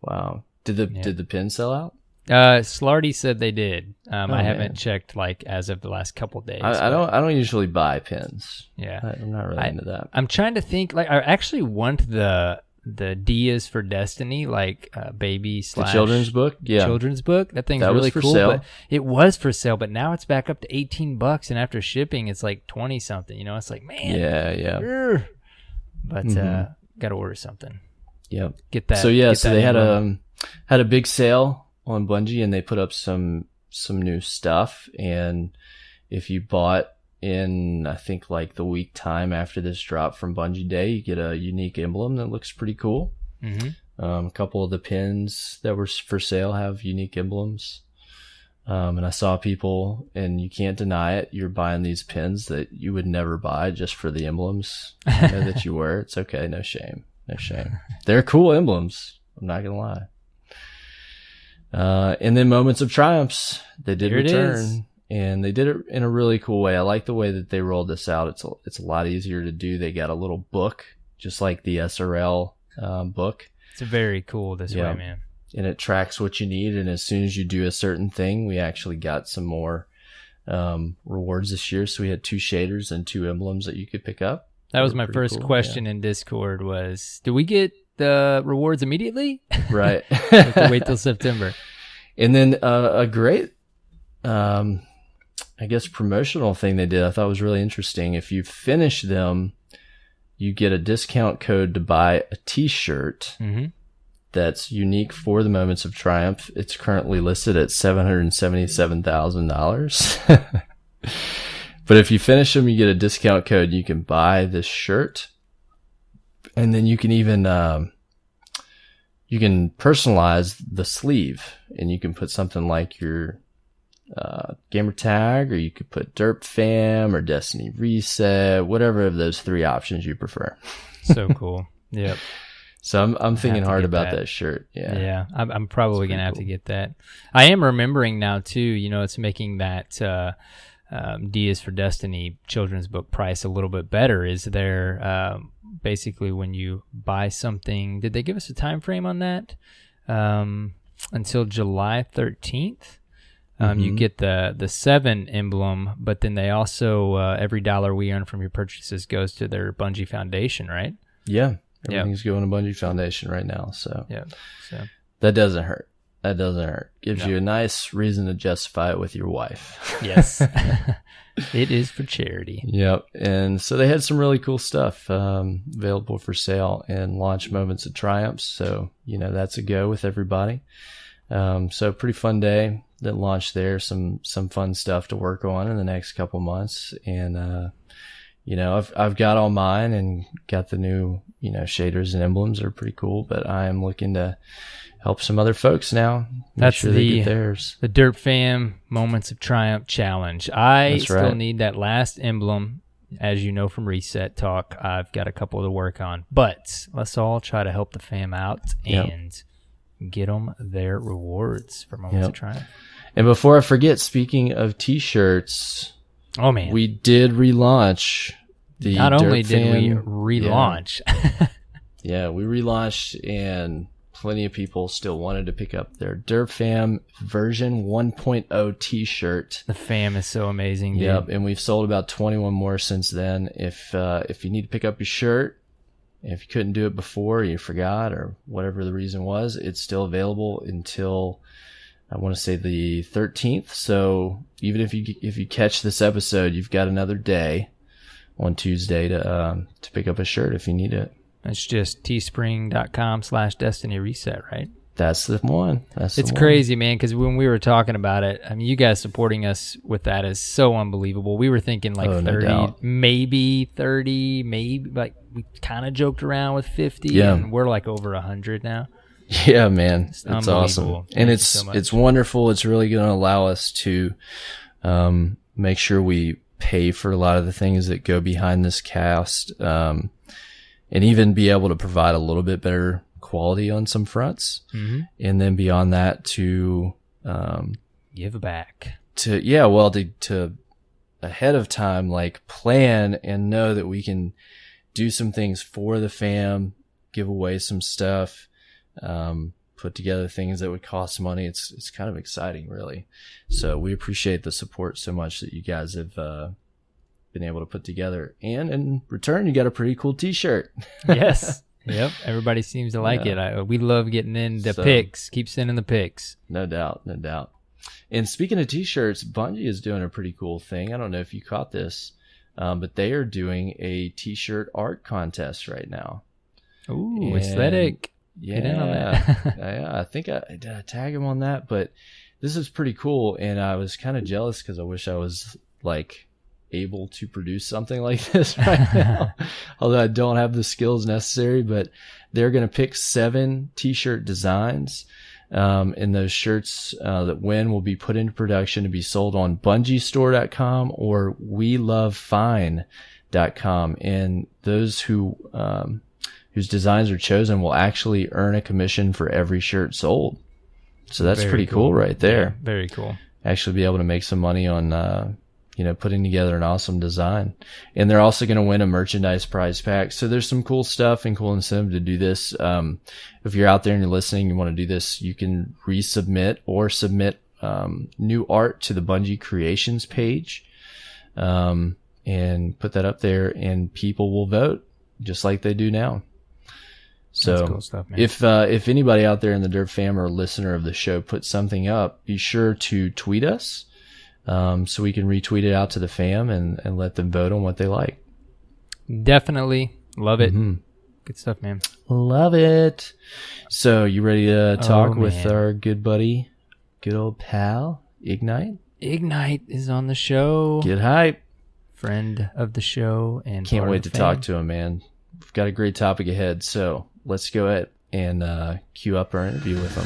Wow. Did the pins sell out?
Slarty said they did. I haven't checked as of the last couple of days.
I don't usually buy pins.
Yeah,
I'm not really into that.
I'm trying to think. I actually want the Dias for Destiny, baby /
the children's book. Yeah,
children's book. That thing's really cool.
Sale.
But it was for sale, but now it's back up to $18, and after shipping, it's like 20 something. It's like, man.
Yeah.
But got to order something.
Yep.
Get that.
So they had a big sale on Bungie, and they put up some new stuff. And if you bought in, I think the week time after this drop from Bungie Day, you get a unique emblem that looks pretty cool. A couple of the pins that were for sale have unique emblems. And I saw people, and you can't deny it, you're buying these pins that you would never buy just for the emblems that you wear. It's okay. No shame. They're cool emblems. I'm not going to lie. And then Moments of Triumphs, they did return, and they did it in a really cool way. I like the way that they rolled this out. It's a lot easier to do. They got a little book, just like the SRL book.
It's very cool this way, man.
And it tracks what you need. And as soon as you do a certain thing, we actually got some more rewards this year. So we had 2 shaders and 2 emblems that you could pick up.
That was my first question in Discord was, do we get the rewards immediately?
Right.
We have to wait till September.
And then a great, I guess, promotional thing they did I thought was really interesting. If you finish them, you get a discount code to buy a t-shirt that's unique for the Moments of Triumph. It's currently listed at $777,000. But if you finish them, you get a discount code. You can buy this shirt. And then you can even you can personalize the sleeve, and you can put something like your gamer tag, or you could put Derp Fam or Destiny Reset, whatever of those 3 options you prefer.
So cool. Yep.
So I'm thinking hard about
that.
that shirt. Yeah.
Yeah. I'm probably going to have to get that. I am remembering now, too, it's making that D is for Destiny children's book price a little bit better. Is there basically when you buy something, did they give us a time frame on that? Until July 13th. You get the 7 emblem, but then they also, every dollar we earn from your purchases goes to their Bungie Foundation, right?
Yeah. Everything's going to Bungie Foundation right now. So,
so
that doesn't hurt. Gives you a nice reason to justify it with your wife.
Yes. It is for charity.
Yep. And so they had some really cool stuff available for sale and launch Moments of Triumphs. So, that's a go with everybody. So pretty fun day that launched there. Some fun stuff to work on in the next couple months. And, I've got all mine and got the new, shaders and emblems are pretty cool, but I am looking to help some other folks now.
That's
sure they get theirs.
The Derp Fam Moments of Triumph Challenge. I still need that last emblem. As you know from Reset Talk, I've got a couple to work on, but let's all try to help the fam out and get them their rewards for Moments of Triumph.
And before I forget, speaking of t-shirts,
oh man,
we did relaunch the
Not only
Derp
did we
Fam-
relaunch.
Yeah, we relaunched, and plenty of people still wanted to pick up their Derp Fam version 1.0 t-shirt.
The fam is so amazing, dude.
Yep, and we've sold about 21 more since then. If you need to pick up your shirt, if you couldn't do it before, or you forgot, or whatever the reason was, it's still available until I want to say the 13th. So even if you catch this episode, you've got another day on Tuesday to pick up a shirt if you need it.
It's just teespring.com/Destiny Reset, right?
That's the one.
It's crazy, man, because when we were talking about it, I mean, you guys supporting us with that is so unbelievable. We were thinking like 30, maybe 30, maybe like we kind of joked around with 50, and we're like over 100 now.
Yeah, man, it's awesome, and it's wonderful. It's really going to allow us to make sure we pay for a lot of the things that go behind this cast, and even be able to provide a little bit better quality on some fronts, and then beyond that to
give back
to ahead of time, like plan and know that we can do some things for the fam, give away some stuff, put together things that would cost money. It's kind of exciting, really. So we appreciate the support so much that you guys have been able to put together, and in return you got a pretty cool t-shirt.
Yes. Yep, everybody seems to like it. We love getting in the pics. Keep sending the pics.
No doubt. And speaking of t-shirts, Bungie is doing a pretty cool thing. I don't know if you caught this, but they are doing a t-shirt art contest right now.
Ooh, aesthetic.
Yeah,
get in on that.
Yeah, I think I tag him on that, but this is pretty cool, and I was kind of jealous because I wish I was like able to produce something like this right now, although I don't have the skills necessary. But they're going to pick 7 t-shirt designs, and those shirts that win will be put into production to be sold on bungiestore.com or welovefine.com, and those whose designs are chosen will actually earn a commission for every shirt sold. So that's pretty cool right there.
Yeah, very cool.
Actually be able to make some money on putting together an awesome design. And they're also going to win a merchandise prize pack. So there's some cool stuff and cool incentive to do this. If you're out there and you're listening, you want to do this, you can resubmit or submit new art to the Bungie Creations page, and put that up there, and people will vote just like they do now. So
that's cool stuff, man.
If anybody out there in the Derp fam or listener of the show puts something up, be sure to tweet us, so we can retweet it out to the fam and let them vote on what they like.
Definitely love it. Good stuff, man.
Love it. So you ready to talk with our good buddy, good old pal, IgKnight?
IgKnight is on the show.
Get hype.
Friend of the show, and
can't wait to talk to him, man. We've got a great topic ahead, so let's go ahead and queue up our interview with him.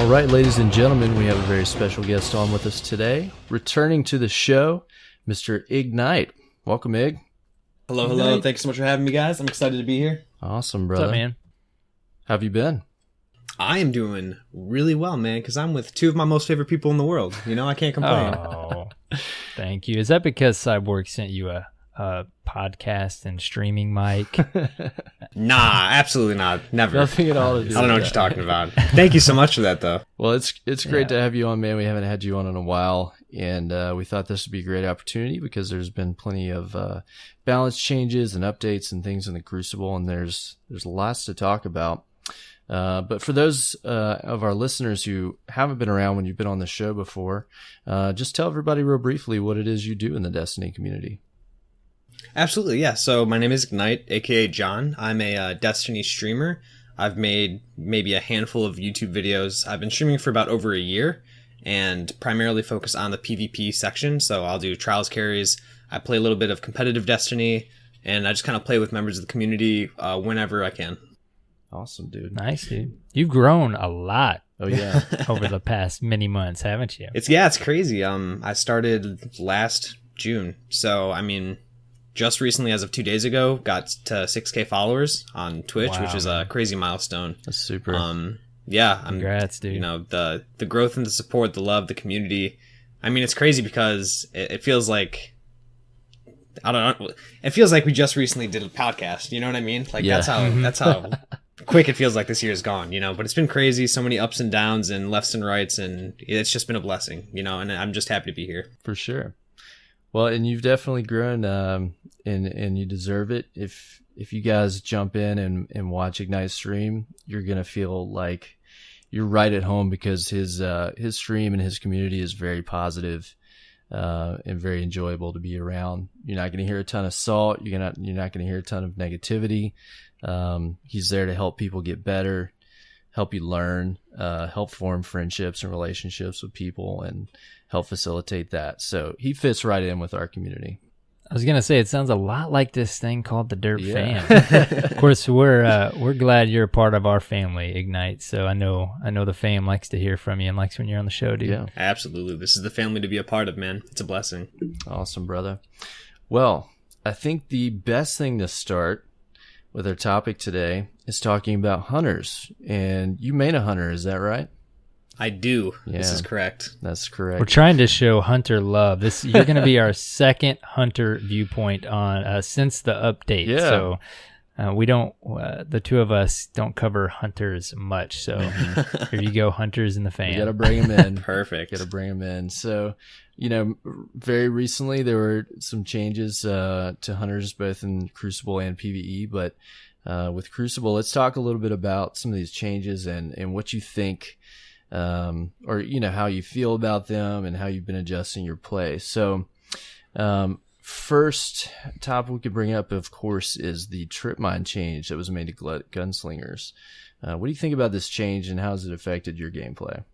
All right, ladies and gentlemen, we have a very special guest on with us today. Returning to the show, Mr. IgKnight. Welcome, Ig.
Hello, hello. Thanks so much for having me, guys. I'm excited to be here.
Awesome, brother.
What's up, man?
How have you been?
I am doing really well, man, because I'm with two of my most favorite people in the world. You know, I can't complain.
Oh, thank you. Is that because Cyborg sent you a podcast and streaming mic?
Nah, absolutely not. Never.
Nothing at all to do
I don't know what
with
you're talking about. Thank you so much for that, though.
Well, it's great to have you on, man. We haven't had you on in a while, and we thought this would be a great opportunity because there's been plenty of balance changes and updates and things in the Crucible, and there's lots to talk about. But for those of our listeners who haven't been around when you've been on the show before, just tell everybody real briefly what it is you do in the Destiny community.
Absolutely, yeah. So my name is IgKnight, aka John. I'm a Destiny streamer. I've made maybe a handful of YouTube videos. I've been streaming for about over a year and primarily focus on the PvP section. So I'll do trials carries. I play a little bit of competitive Destiny, and I just kind of play with members of the community whenever I can.
Awesome, dude.
Nice, dude. You've grown a lot.
Oh, yeah.
Over the past many months, haven't you?
It's crazy. I started last June. So, I mean, just recently, as of 2 days ago, got to 6K followers on Twitch,
Wow,
which is a crazy milestone.
That's super.
Yeah.
Congrats, dude.
You know, the growth and the support, the love, the community. I mean, it's crazy because it feels like, I don't know. It feels like we just recently did a podcast. You know what I mean? Like,
Yeah.
that's how quick it feels like this year's gone, you know, but it's been crazy. So many ups and downs and lefts and rights. And it's just been a blessing, you know, and I'm just happy to be here.
For sure. Well, and you've definitely grown, and you deserve it. If you guys jump in and watch IgKnight stream, you're gonna feel like you're right at home because his stream and his community is very positive, and very enjoyable to be around. You're not gonna hear a ton of salt. You're not gonna hear a ton of negativity. He's there to help people get better, help you learn, help form friendships and relationships with people, and help facilitate that. So he fits right in with our community.
I was gonna say it sounds a lot like this thing called the Dirt Fam. Of course, we're glad you're a part of our family, IgKnight. So I know the fam likes to hear from you and likes when you're on the show, dude.
Yeah,
Absolutely. This is the family to be a part of, man. It's a blessing.
awesome, brother. Well, I think the best thing to start with our topic today is talking about hunters. And you main a hunter, is that right?
I do.
Yeah.
This is correct.
That's correct.
We're trying to show hunter love. You're going to be our second hunter viewpoint on since the update.
Yeah.
So we don't, the two of us don't cover hunters much. So here you go, hunters in the fan.
You got to bring them in.
Perfect.
Got to bring them in. So, you know, very recently there were some changes to hunters both in Crucible and PvE. But with Crucible, let's talk a little bit about some of these changes and what you think. Or, you know, how you feel about them and how you've been adjusting your play. So, first topic we could bring up, of course, is the trip mine change that was made to gunslingers. What do you think about this change and how has it affected your gameplay?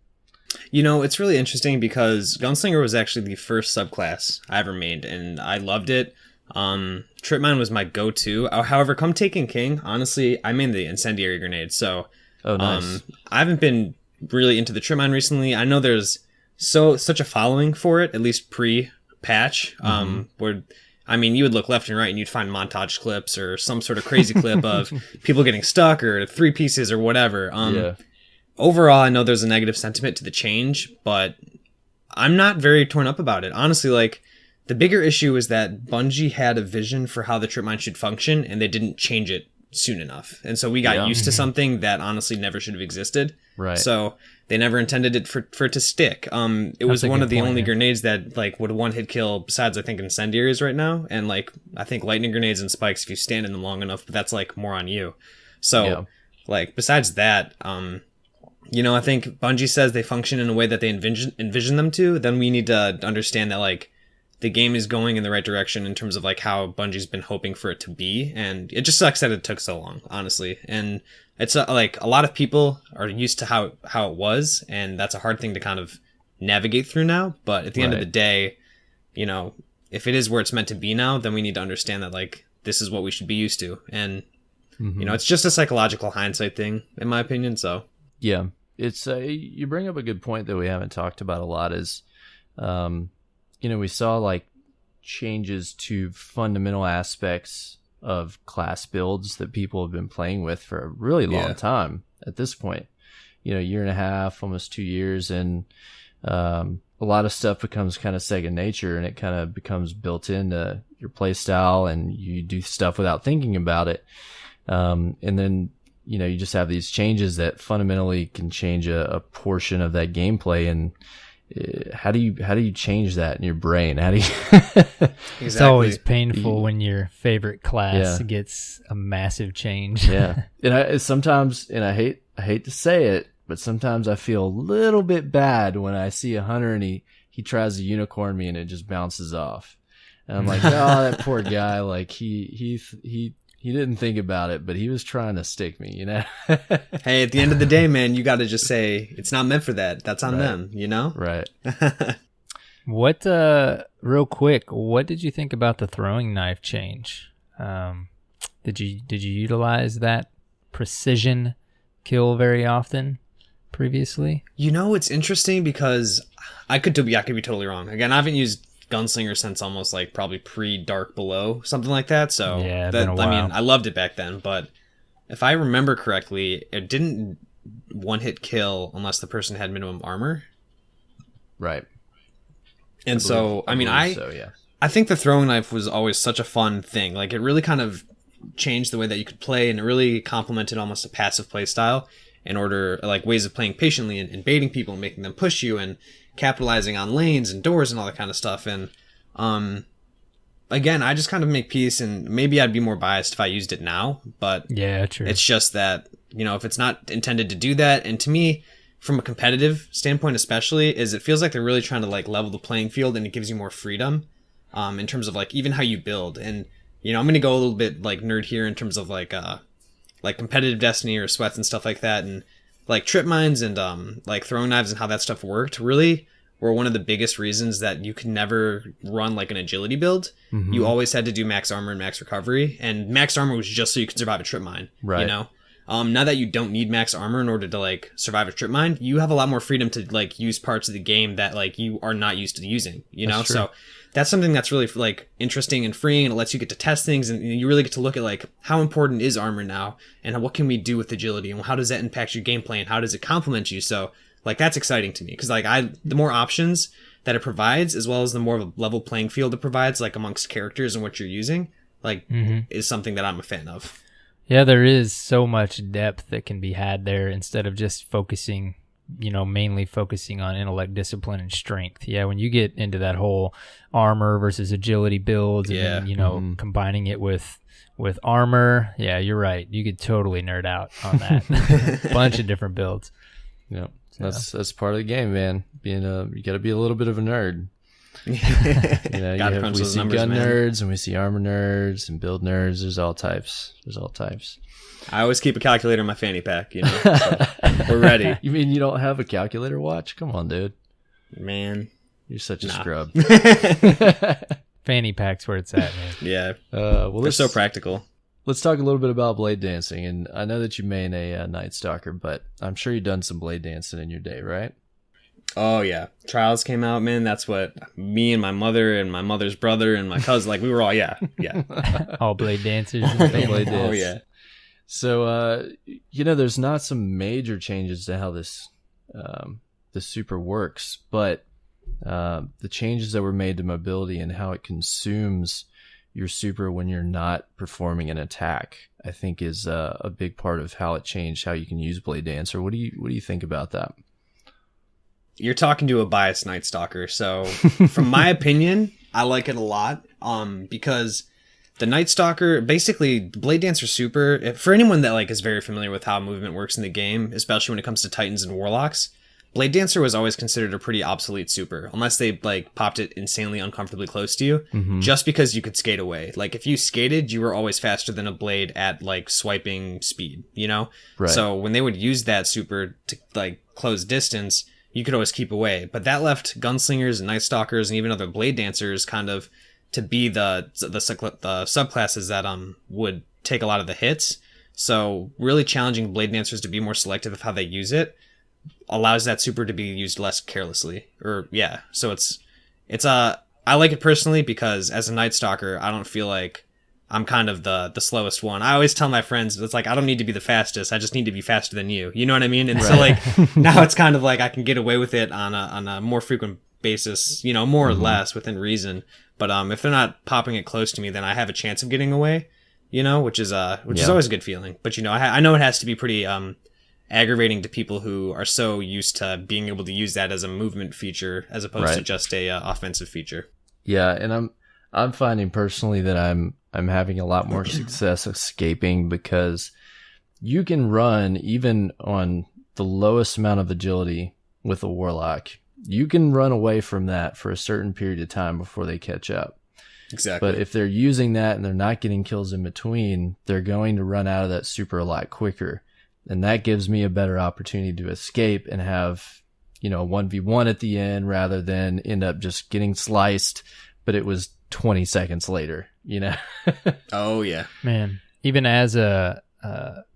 You know, it's really interesting because Gunslinger was actually the first subclass I ever made, and I loved it. Trip mine was my go-to. However, come Taken King, honestly, I made the incendiary grenade. So,
Oh, nice.
I haven't been really into the trip mine recently. I know there's such a following for it, at least pre-patch, where, I mean, you would look left and right and you'd find montage clips or some sort of crazy clip of people getting stuck or 3 pieces or whatever.
Yeah.
Overall, I know there's a negative sentiment to the change, but I'm not very torn up about it. Honestly, like, the bigger issue is that Bungie had a vision for how the trip mine should function and they didn't change it soon enough. And so we got used to something that honestly never should have existed.
Right.
So they never intended it for it to stick. It was one of the only grenades that like would one hit kill besides I think incendiaries right now. And like I think lightning grenades and spikes if you stand in them long enough, but that's like more on you. So like besides that, you know, I think Bungie says they function in a way that they envision them to. Then we need to understand that like the game is going in the right direction in terms of like how Bungie's been hoping for it to be. And it just sucks that it took so long, honestly. And it's like a lot of people are used to how it was. And that's a hard thing to kind of navigate through now. But at the end of the day, you know, if it is where it's meant to be now, then we need to understand that like this is what we should be used to. And, you know, it's just a psychological hindsight thing, in my opinion. So,
yeah. It's you bring up a good point that we haven't talked about a lot is, we saw like changes to fundamental aspects of class builds that people have been playing with for a really long time at this point. Year and a half, almost 2 years, and a lot of stuff becomes kind of second nature, and it kind of becomes built into your play style, and you do stuff without thinking about it. And then, you just have these changes that fundamentally can change a portion of that gameplay. And how do you change that in your brain? How do you?
It's always painful when your favorite class gets a massive change.
Yeah, and I hate to say it, but sometimes I feel a little bit bad when I see a hunter and he tries to unicorn me and it just bounces off, and I'm like, oh, that poor guy. Like he didn't think about it, but he was trying to stick me,
Hey, at the end of the day, man, you got to just say it's not meant for that. That's on them,
Right.
What, real quick, what did you think about the throwing knife change? Did you utilize that precision kill very often previously?
It's interesting because I could be totally wrong. Again, I haven't used Gunslinger since almost like probably pre-Dark Below, something like that. So
been a while.
I loved it back then, but if I remember correctly, it didn't one-hit kill unless the person had minimum armor.
Right.
And I think the throwing knife was always such a fun thing. Like, it really kind of changed the way that you could play, and it really complemented almost a passive play style in order, like, ways of playing patiently and baiting people and making them push you and capitalizing on lanes and doors and all that kind of stuff. And again, I just kind of make peace, and maybe I'd be more biased if I used it now, but
yeah, true.
It's just that, if it's not intended to do that, and to me, from a competitive standpoint especially, is it feels like they're really trying to like level the playing field, and it gives you more freedom in terms of like even how you build. And I'm going to go a little bit like nerd here in terms of like competitive Destiny or sweats and stuff like that, and like trip mines and like throwing knives and how that stuff worked really were one of the biggest reasons that you could never run like an agility build. Mm-hmm. You always had to do max armor and max recovery, and max armor was just so you could survive a trip mine.
Right.
Now that you don't need max armor in order to like survive a trip mine, you have a lot more freedom to like use parts of the game that like you are not used to using, So that's something that's really like interesting and freeing, and it lets you get to test things, and you really get to look at like how important is armor now, and what can we do with agility, and how does that impact your gameplay, and how does it complement you. So like that's exciting to me, because like the more options that it provides, as well as the more of a level playing field it provides, like amongst characters and what you're using, like is something that I'm a fan of.
Yeah, there is so much depth that can be had there instead of just focusing, mainly focusing on intellect, discipline, and strength. Yeah, when you get into that whole armor versus agility builds, and then, combining it with armor, yeah, you're right. You could totally nerd out on that. Bunch of different builds.
Yeah, that's part of the game, man. You got to be a little bit of a nerd. We see gun nerds, and we see armor nerds and build nerds. There's all types.
I always keep a calculator in my fanny pack, so we're ready.
You mean you don't have a calculator watch? Come on, dude.
Man,
you're such a scrub.
Fanny pack's where it's at, man.
Yeah. They're so practical.
Let's talk a little bit about blade dancing. And I know that you main a Night Stalker, but I'm sure you've done some blade dancing in your day, right?
Oh yeah, Trials came out, man. That's what me and my mother and my mother's brother and my cousin, like we were all, yeah.
All blade dancers.
Blade dance. Oh yeah. So there's not some major changes to how this the super works, but the changes that were made to mobility and how it consumes your super when you're not performing an attack, I think is a big part of how it changed how you can use Blade Dancer. What do you think about that?
You're talking to a biased Night Stalker, so from my opinion, I like it a lot. Because the Night Stalker, basically, Blade Dancer Super, for anyone that like is very familiar with how movement works in the game, especially when it comes to Titans and Warlocks, Blade Dancer was always considered a pretty obsolete super, unless they like popped it insanely uncomfortably close to you, just because you could skate away. Like if you skated, you were always faster than a blade at like swiping speed, Right. So when they would use that super to like close distance, you could always keep away. But that left gunslingers and Night Stalkers and even other blade dancers kind of to be the subclasses that would take a lot of the hits. So really challenging blade dancers to be more selective of how they use it. allows that super to be used less carelessly. So I like it personally because as a Night Stalker, I don't feel like I'm kind of the slowest one. I always tell my friends, it's like, I don't need to be the fastest. I just need to be faster than you. You know what I mean? And so like now it's kind of like I can get away with it on a more frequent basis, more or less within reason. But if they're not popping it close to me, then I have a chance of getting away, which is always a good feeling. But, I know it has to be pretty aggravating to people who are so used to being able to use that as a movement feature as opposed to just a offensive feature.
Yeah, and I'm finding personally that I'm having a lot more success escaping because you can run even on the lowest amount of agility with a warlock. You can run away from that for a certain period of time before they catch up.
Exactly.
But if they're using that and they're not getting kills in between, they're going to run out of that super a lot quicker. And that gives me a better opportunity to escape and have, a 1v1 at the end rather than end up just getting sliced, but it was 20 seconds later,
Oh, yeah.
Man, even as a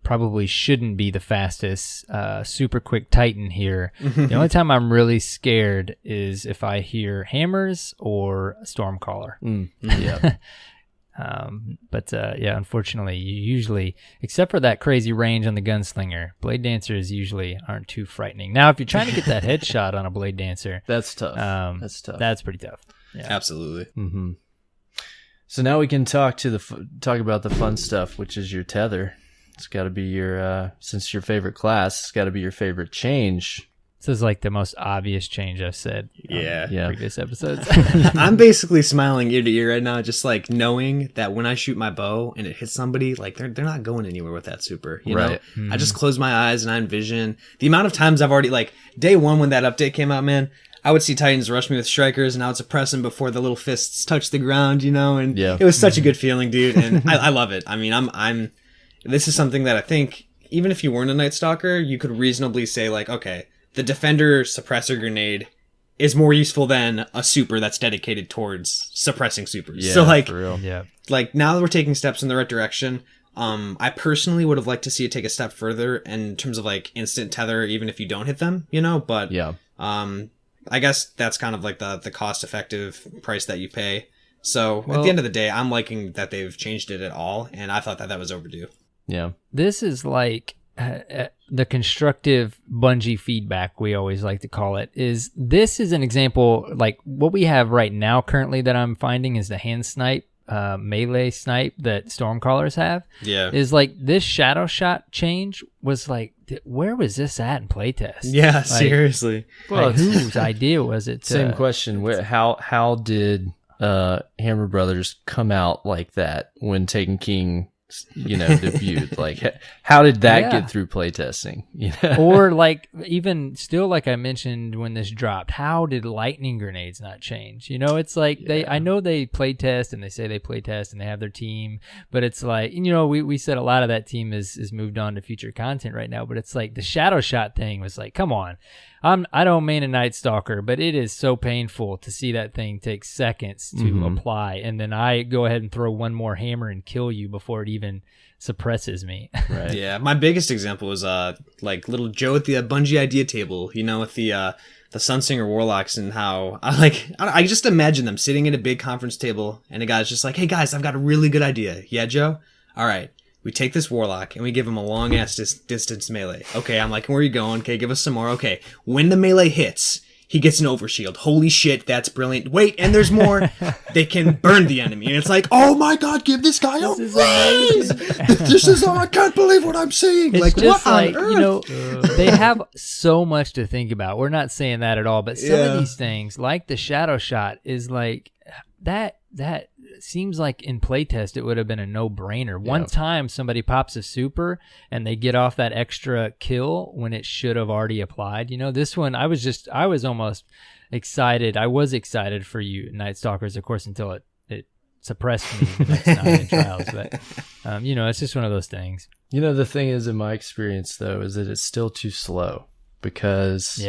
probably shouldn't be the fastest super quick Titan here, the only time I'm really scared is if I hear hammers or Stormcaller.
Yeah.
Unfortunately, you usually, except for that crazy range on the Gunslinger, Blade Dancers usually aren't too frightening. Now, if you're trying to get that headshot on a Blade Dancer,
that's tough.
That's pretty tough. Yeah.
Absolutely.
Mm-hmm. So now we can talk about the fun stuff, which is your tether. It's got to be your since your favorite class, it's got to be your favorite change.
This is like the most obvious change I've said.
Yeah.
Previous episodes.
I'm basically smiling ear to ear right now, just like knowing that when I shoot my bow and it hits somebody, like they're not going anywhere with that super. You know, I just close my eyes and I envision the amount of times I've already day one when that update came out, man. I would see Titans rush me with strikers, and I would suppress them before the little fists touch the ground, and it was such a good feeling, dude. And I love it. I mean, this is something that I think even if you weren't a Night Stalker, you could reasonably say like, okay, the Defender suppressor grenade is more useful than a super that's dedicated towards suppressing supers.
Yeah,
so
for real.
Yeah.
Like now that we're taking steps in the right direction, I personally would have liked to see it take a step further in terms of like instant tether, even if you don't hit them, but I guess that's kind of like the cost-effective price that you pay. So at the end of the day, I'm liking that they've changed it at all, and I thought that was overdue.
Yeah.
This is like the constructive Bungie feedback, we always like to call it. This is an example, like what we have right now currently that I'm finding is the hand snipe, melee snipe that Stormcallers have.
Yeah.
Is like this shadow shot change was like, where was this at in playtest?
Yeah, like, seriously.
Well, whose idea was it?
Same question. How did Hammer Brothers come out like that when Taken King, debuted? Like, how did that get through playtesting?
Or like even still, like I mentioned when this dropped, how did lightning grenades not change? It's like I know they playtest and they say they playtest and they have their team, but it's like we said a lot of that team is moved on to future content right now, but it's like the shadow shot thing was like, come on. I don't mean a Night Stalker, but it is so painful to see that thing take seconds to apply, and then I go ahead and throw one more hammer and kill you before it even suppresses me.
Right.
Yeah, my biggest example was like little Joe at the Bungie idea table, with the Sunsinger Warlocks, and how I just imagine them sitting at a big conference table, and a guy's just like, "Hey guys, I've got a really good idea." Yeah, Joe. All right. We take this Warlock and we give him a long-ass distance melee. Okay, I'm like, where are you going? Okay, give us some more. Okay, when the melee hits, he gets an overshield. Holy shit, that's brilliant. Wait, and there's more. They can burn the enemy. And it's like, oh my god, give this guy a raise! This is, I can't believe what I'm seeing.
It's
like,
just
what
like,
on earth?
they have so much to think about. We're not saying that at all, but some of these things, like the shadow shot, is like, that seems like in playtest it would have been a no-brainer. One time somebody pops a super and they get off that extra kill when it should have already applied. This one I was almost excited. I was excited for you Night Stalkers, of course, until it suppressed me the next time in trials. But it's just one of those things.
The thing is, in my experience though, is that it's still too slow, because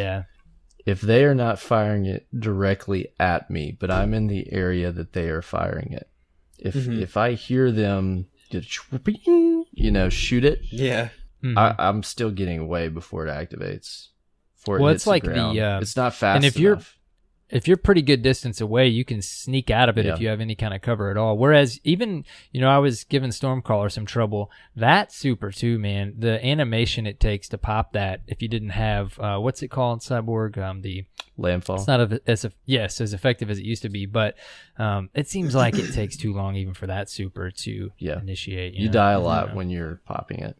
if they are not firing it directly at me, but I'm in the area that they are firing it, if I hear them shoot it,
yeah,
I'm still getting away before it activates. before it
Well,
hits
it's like
the ground.
the
It's not fast
and
enough.
if you're pretty good distance away, you can sneak out of it
Yeah.
if you have any kind of cover at all. Whereas even, I was giving Stormcaller some trouble. That super too, man. The animation it takes to pop that, if you didn't have, what's it called, Cyborg?
Landfall.
It's not as effective as it used to be, but it seems like it takes too long even for that super to initiate.
You die a lot when you're popping it.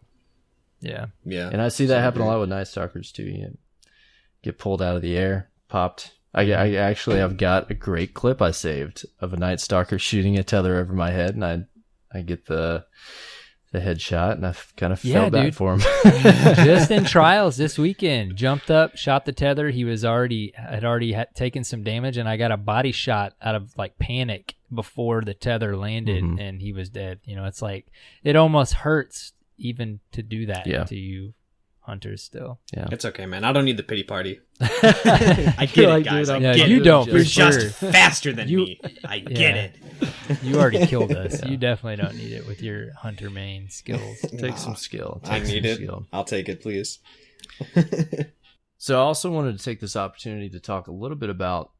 Yeah.
Yeah.
And I see that happen a lot with Night Stalkers too. You get pulled out of the air, popped. I actually have got a great clip I saved of a Night Stalker shooting a tether over my head, and I get the headshot, and I kind of felt bad for him.
Just in trials this weekend, jumped up, shot the tether. He had already taken some damage, and I got a body shot out of like panic before the tether landed, and he was dead. It's like it almost hurts even to do that to you hunters still.
Yeah,
it's okay, man. I don't need the pity party. I get it, guys. I get
you
it.
don't.
You're just faster than me. I get it.
You already killed us. You definitely don't need it with your hunter main skills.
Take some skill.
I need it. I'll take it, please.
So I also wanted to take this opportunity to talk a little bit about.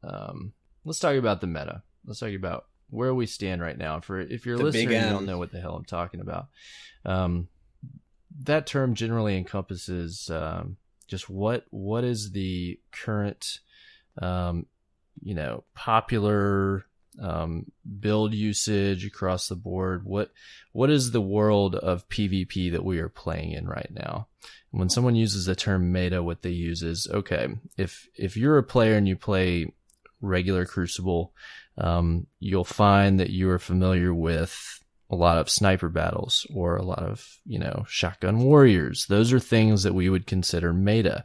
Let's talk about the meta. Let's talk about where we stand right now. If you're listening, you don't know what the hell I'm talking about. That term generally encompasses just what is the current popular build usage across the board. What is the world of PvP that we are playing in right now? And when someone uses the term meta, what they use is, okay, if you're a player and you play regular Crucible, you'll find that you are familiar with a lot of sniper battles or a lot of, shotgun warriors. Those are things that we would consider meta.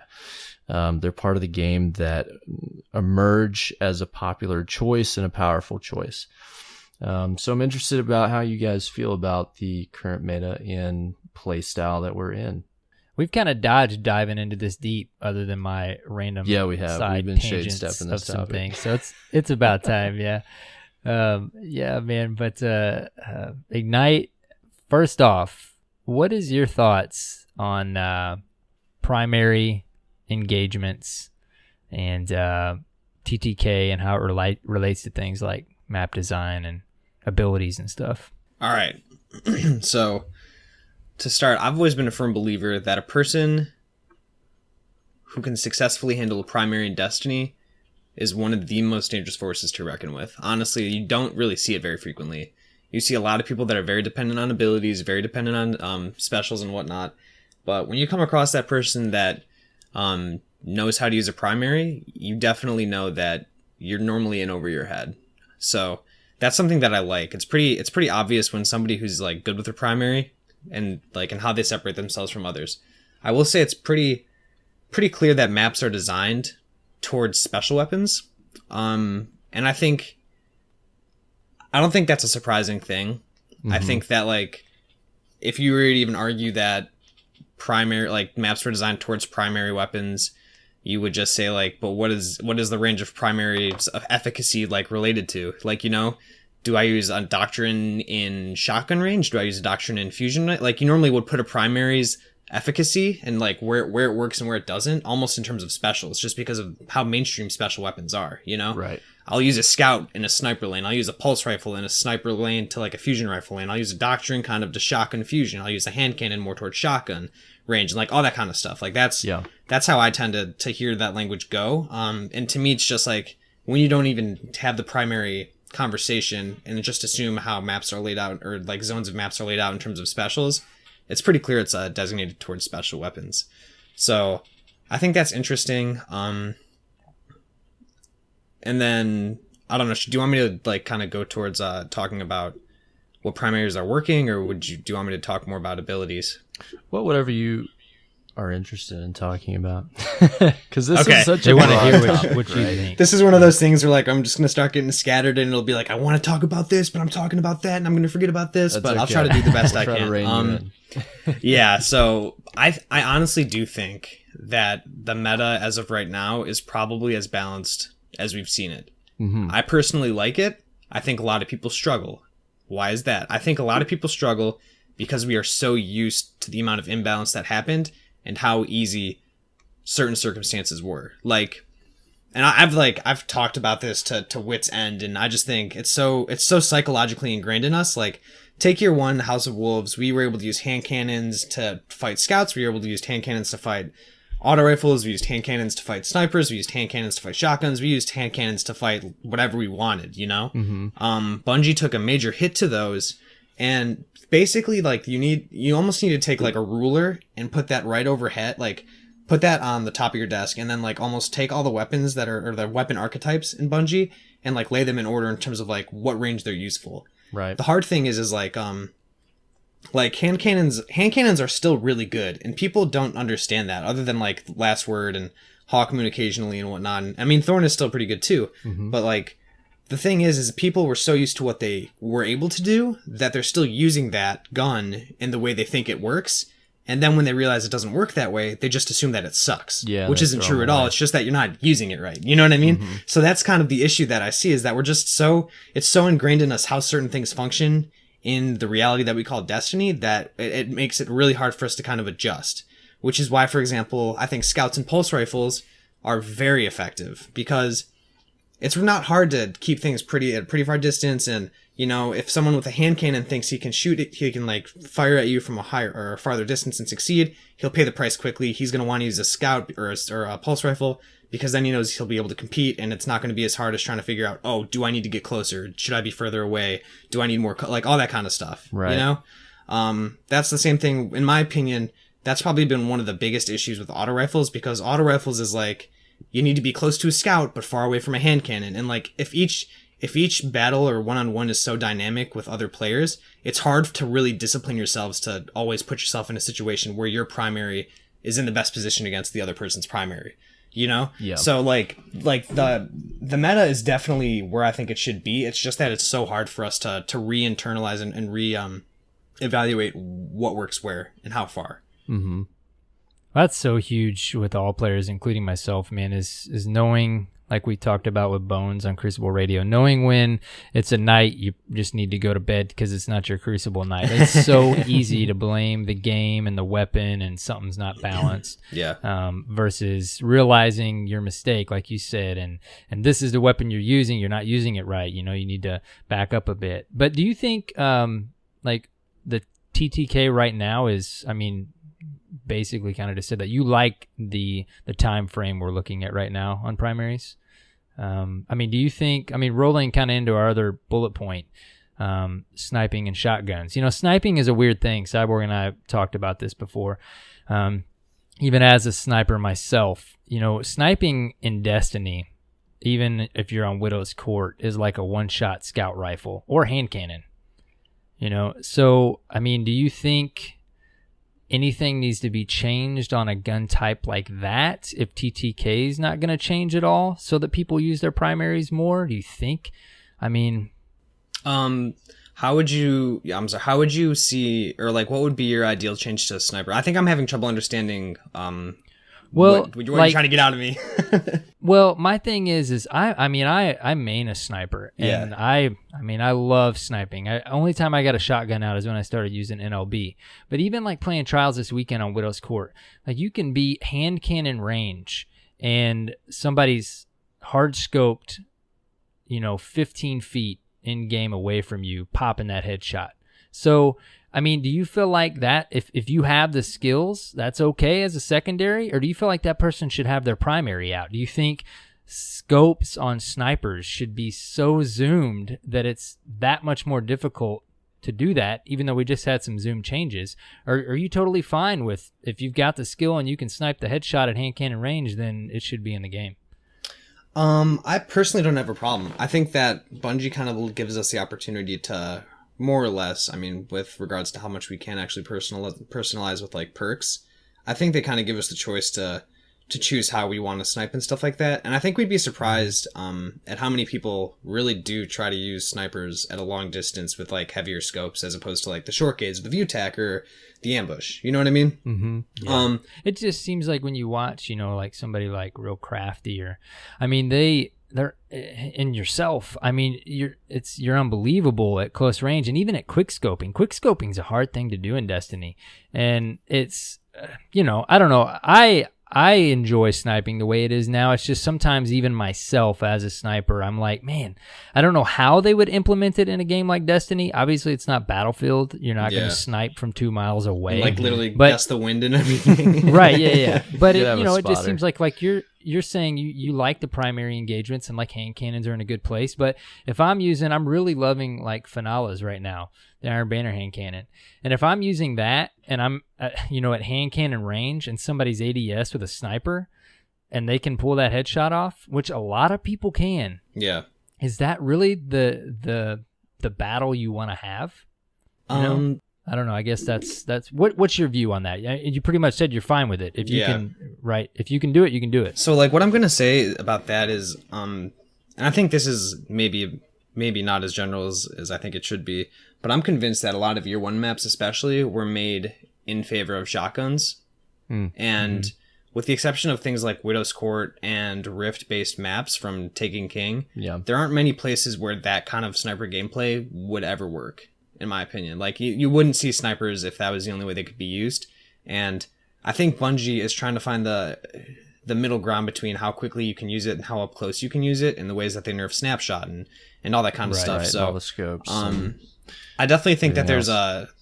They're part of the game that emerge as a popular choice and a powerful choice. So I'm interested about how you guys feel about the current meta and play style that we're in.
We've kind of dodged diving into this deep, other than my random
we have.
side
We've been shade
tangents
stepping
of
this
some
topic.
things. So it's about time, yeah. Man, but Ignite, first off, what is your thoughts on primary engagements and TTK and how it relates to things like map design and abilities and stuff?
All right. So to start, I've always been a firm believer that a person who can successfully handle a primary in Destiny is one of the most dangerous forces to reckon with. Honestly, you don't really see it very frequently. You see a lot of people that are very dependent on abilities, very dependent on specials and whatnot. But when you come across that person that knows how to use a primary, you definitely know that you're normally in over your head. So that's something that I like. It's pretty obvious when somebody who's like good with their primary and how they separate themselves from others. I will say it's pretty clear that maps are designed towards special weapons. And I don't think that's a surprising thing. I think that if you were to even argue that primary maps were designed towards primary weapons, you would just say but what is the range of primary efficacy related to? Do I use a doctrine in shotgun range? Do I use a doctrine in fusion? You normally would put a primary's efficacy and where it works and where it doesn't, almost in terms of specials, just because of how mainstream special weapons are,
Right.
I'll use a scout in a sniper lane. I'll use a pulse rifle in a sniper lane to a fusion rifle lane. I'll use a doctrine kind of to shotgun fusion. I'll use a hand cannon more towards shotgun range and all that kind of stuff. That's how I tend to hear that language go. And to me, it's just when you don't even have the primary conversation and just assume how maps are laid out or zones of maps are laid out in terms of specials, it's pretty clear it's designated towards special weapons. So I think that's interesting. And then, I don't know, do you want me to kind of go towards talking about what primaries are working, or do you want me to talk more about abilities?
Well, whatever you are interested in talking about. Because this is such
they
a
want to hear
topic,
what you think.
This is one of those things where I'm just going to start getting scattered and it'll be I want to talk about this, but I'm talking about that and I'm going to forget about this, but I'll try to do the best I can. Yeah, so I honestly do think that the meta as of right now is probably as balanced as we've seen it. I personally like it. I think a lot of people struggle. Why is that? I think a lot of people struggle because we are so used to the amount of imbalance that happened and how easy certain circumstances were. Like, and I've talked about this to wit's end, and I just think it's so psychologically ingrained in us. Like, take year 1, House of Wolves, we were able to use hand cannons to fight scouts, we were able to use hand cannons to fight auto rifles, we used hand cannons to fight snipers, we used hand cannons to fight shotguns, we used hand cannons to fight whatever we wanted, you know? Bungie took a major hit to those, and basically, like, you almost need to take, like, a ruler and put that right overhead, like, put that on the top of your desk, and then, like, almost take all the weapons that are, or the weapon archetypes in Bungie, and, like, lay them in order in terms of, like, what range they're useful.
Right.
The hard thing is like hand cannons are still really good, and people don't understand that, other than like Last Word and Hawkmoon occasionally and whatnot. And, I mean, Thorn is still pretty good too, but like the thing is people were so used to what they were able to do that they're still using that gun in the way they think it works. And then when they realize it doesn't work that way, they just assume that it sucks, which isn't true at all. It's just that you're not using it right. You know what I mean? So that's kind of the issue that I see, is that we're just it's so ingrained in us how certain things function in the reality that we call Destiny that it makes it really hard for us to kind of adjust, which is why, for example, I think scouts and pulse rifles are very effective, because it's not hard to keep things at a pretty far distance. And, you know, if someone with a hand cannon thinks he can shoot it, he can like fire at you from a higher or a farther distance and succeed, he'll pay the price quickly. He's going to want to use a scout or a pulse rifle, because then he knows he'll be able to compete, and it's not going to be as hard as trying to figure out, oh, do I need to get closer? Should I be further away? Do I need more, like all that kind of stuff,
right?
You know, that's the same thing, in my opinion. That's probably been one of the biggest issues with auto rifles, because auto rifles is like, you need to be close to a scout but far away from a hand cannon, and like if each battle or one-on-one is so dynamic with other players, it's hard to really discipline yourselves to always put yourself in a situation where your primary is in the best position against the other person's primary, you know?
Yeah.
So like the meta is definitely where I think it should be. It's just that it's so hard for us to re-internalize and evaluate what works where and how far.
Mm-hmm. That's so huge with all players, including myself, man, is knowing, like we talked about with Bones on Crucible Radio, knowing when it's a night you just need to go to bed because it's not your Crucible night. It's so easy to blame the game and the weapon and something's not balanced.
Yeah.
Versus realizing your mistake, like you said, and this is the weapon you're using, you're not using it right. You know, you need to back up a bit. But do you think like the TTK right now is, I mean, basically kind of just said that you like the time frame we're looking at right now on primaries? I mean, do you think, I mean, rolling kind of into our other bullet point, sniping and shotguns, you know, sniping is a weird thing. Cyborg and I have talked about this before. Even as a sniper myself, you know, sniping in Destiny, even if you're on Widow's Court, is like a one-shot scout rifle or hand cannon, you know? So, I mean, do you think anything needs to be changed on a gun type like that if TTK is not going to change at all so that people use their primaries more? Do you think? I mean,
how would you see, or like what would be your ideal change to a sniper? I think I'm having trouble understanding what you're trying to get out of me.
Well, my thing is I main a sniper, and I love sniping. Only time I got a shotgun out is when I started using NLB. But even like playing trials this weekend on Widow's Court, like you can be hand cannon range and somebody's hard scoped, 15 feet in game away from you, popping that headshot. So, I mean, do you feel like that if you have the skills, that's okay as a secondary? Or do you feel like that person should have their primary out? Do you think scopes on snipers should be so zoomed that it's that much more difficult to do that, even though we just had some zoom changes? Or are you totally fine with, if you've got the skill and you can snipe the headshot at hand cannon range, then it should be in the game?
I personally don't have a problem. I think that Bungie kind of gives us the opportunity to, more or less, I mean, with regards to how much we can actually personalize with like perks, I think they kind of give us the choice to choose how we want to snipe and stuff like that. And I think we'd be surprised at how many people really do try to use snipers at a long distance with like heavier scopes as opposed to like the short gaze, the view tack, or the ambush. You know what I mean?
Mm-hmm. Yeah. It just seems like when you watch, like somebody like Real Crafty, or, I mean, they're in yourself. I mean, you're unbelievable at close range, and even at quick scoping. Quick scoping is a hard thing to do in Destiny, and it's I don't know. I enjoy sniping the way it is now. It's just sometimes even myself as a sniper, I'm like, man, I don't know how they would implement it in a game like Destiny. Obviously, it's not Battlefield. You're not going to snipe from 2 miles away.
And, like, literally guess the wind and everything.
Right, yeah. But, it just seems like you're saying you like the primary engagements and like hand cannons are in a good place. But if I'm really loving like Finala's right now, the Iron Banner hand cannon. And if I'm using that and I'm, at hand cannon range and somebody's ADS with a sniper and they can pull that headshot off, which a lot of people can.
Yeah.
Is that really the battle you want to have? I don't know. I guess that's what's your view on that? You pretty much said you're fine with it. If you can do it, you can do it.
So like what I'm going to say about that is, and I think this is maybe not as general as I think it should be, but I'm convinced that a lot of year 1 maps especially were made in favor of shotguns. And with the exception of things like Widow's Court and Rift-based maps from Taken King, there aren't many places where that kind of sniper gameplay would ever work, in my opinion. Like, you wouldn't see snipers if that was the only way they could be used. And I think Bungie is trying to find the middle ground between how quickly you can use it and how up close you can use it, and the ways that they nerf snapshot and all that kind of stuff. So
all the scopes.
I definitely think that there's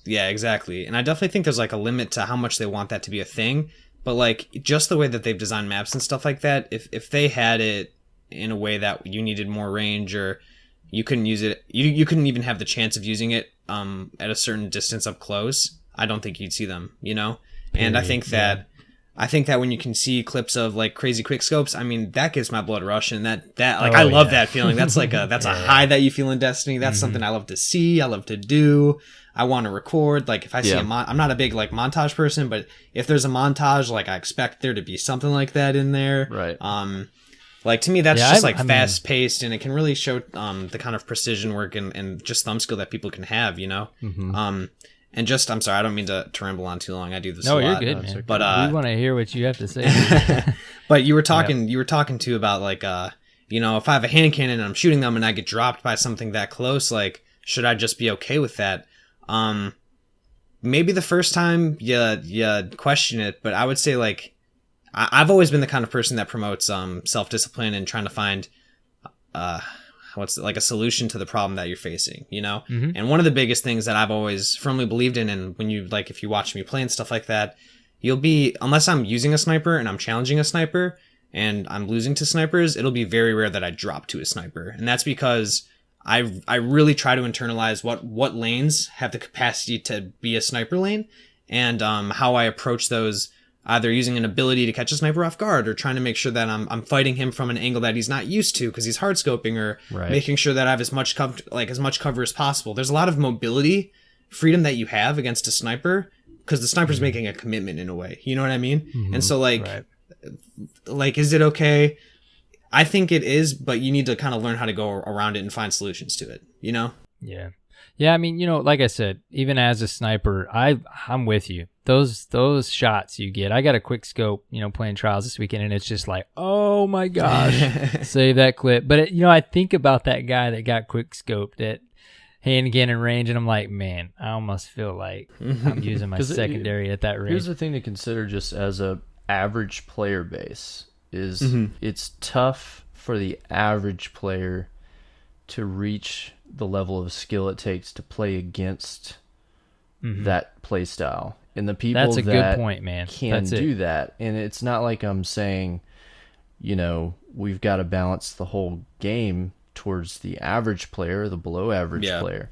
exactly. And I definitely think there's like a limit to how much they want that to be a thing. But like just the way that they've designed maps and stuff like that, if they had it in a way that you needed more range or you couldn't use it, you couldn't even have the chance of using it at a certain distance up close, I don't think you'd see them, And I think that when you can see clips of like crazy quick scopes, I mean, that gives my blood rush, and I love that feeling. That's like a high that you feel in Destiny. That's something I love to see. I love to do. I want to record. Like if I see I'm not a big like montage person, but if there's a montage, like I expect there to be something like that in there.
Right.
Like to me, that's just fast paced, and it can really show the kind of precision work and just thumb skill that people can have, And just, I'm sorry, I don't mean to ramble on too long. I do this a lot.
No, you're good, man. But we want to hear what you have to say.
But you were talking too about like, if I have a hand cannon and I'm shooting them and I get dropped by something that close, like, should I just be okay with that? Maybe the first time you question it, but I would say like, I've always been the kind of person that promotes self-discipline and trying to find a solution to the problem that you're facing, And one of the biggest things that I've always firmly believed in, and when you like, if you watch me play and stuff like that, unless I'm using a sniper and I'm challenging a sniper and I'm losing to snipers, it'll be very rare that I drop to a sniper. And that's because I really try to internalize what lanes have the capacity to be a sniper lane, and how I approach those, either using an ability to catch a sniper off guard or trying to make sure that I'm fighting him from an angle that he's not used to because he's hard scoping, or making sure that I have as much cover as possible. There's a lot of mobility freedom that you have against a sniper because the sniper's making a commitment in a way. You know what I mean? And so like, is it okay? I think it is, but you need to kind of learn how to go around it and find solutions to it,
Yeah. Yeah, I mean, like I said, even as a sniper, I'm with you. Those shots you get. I got a quick scope, playing Trials this weekend, and it's just like, oh my gosh, save that clip. But I think about that guy that got quick scoped at hand cannon range, and I'm like, man, I almost feel like I'm using my secondary at that range.
Here's the thing to consider, just as a average player base, is it's tough for the average player to reach the level of skill it takes to play against that play style. And the people
That's a good point, man.
Can do that. And it's not like I'm saying, we've got to balance the whole game towards the average player or the below average player.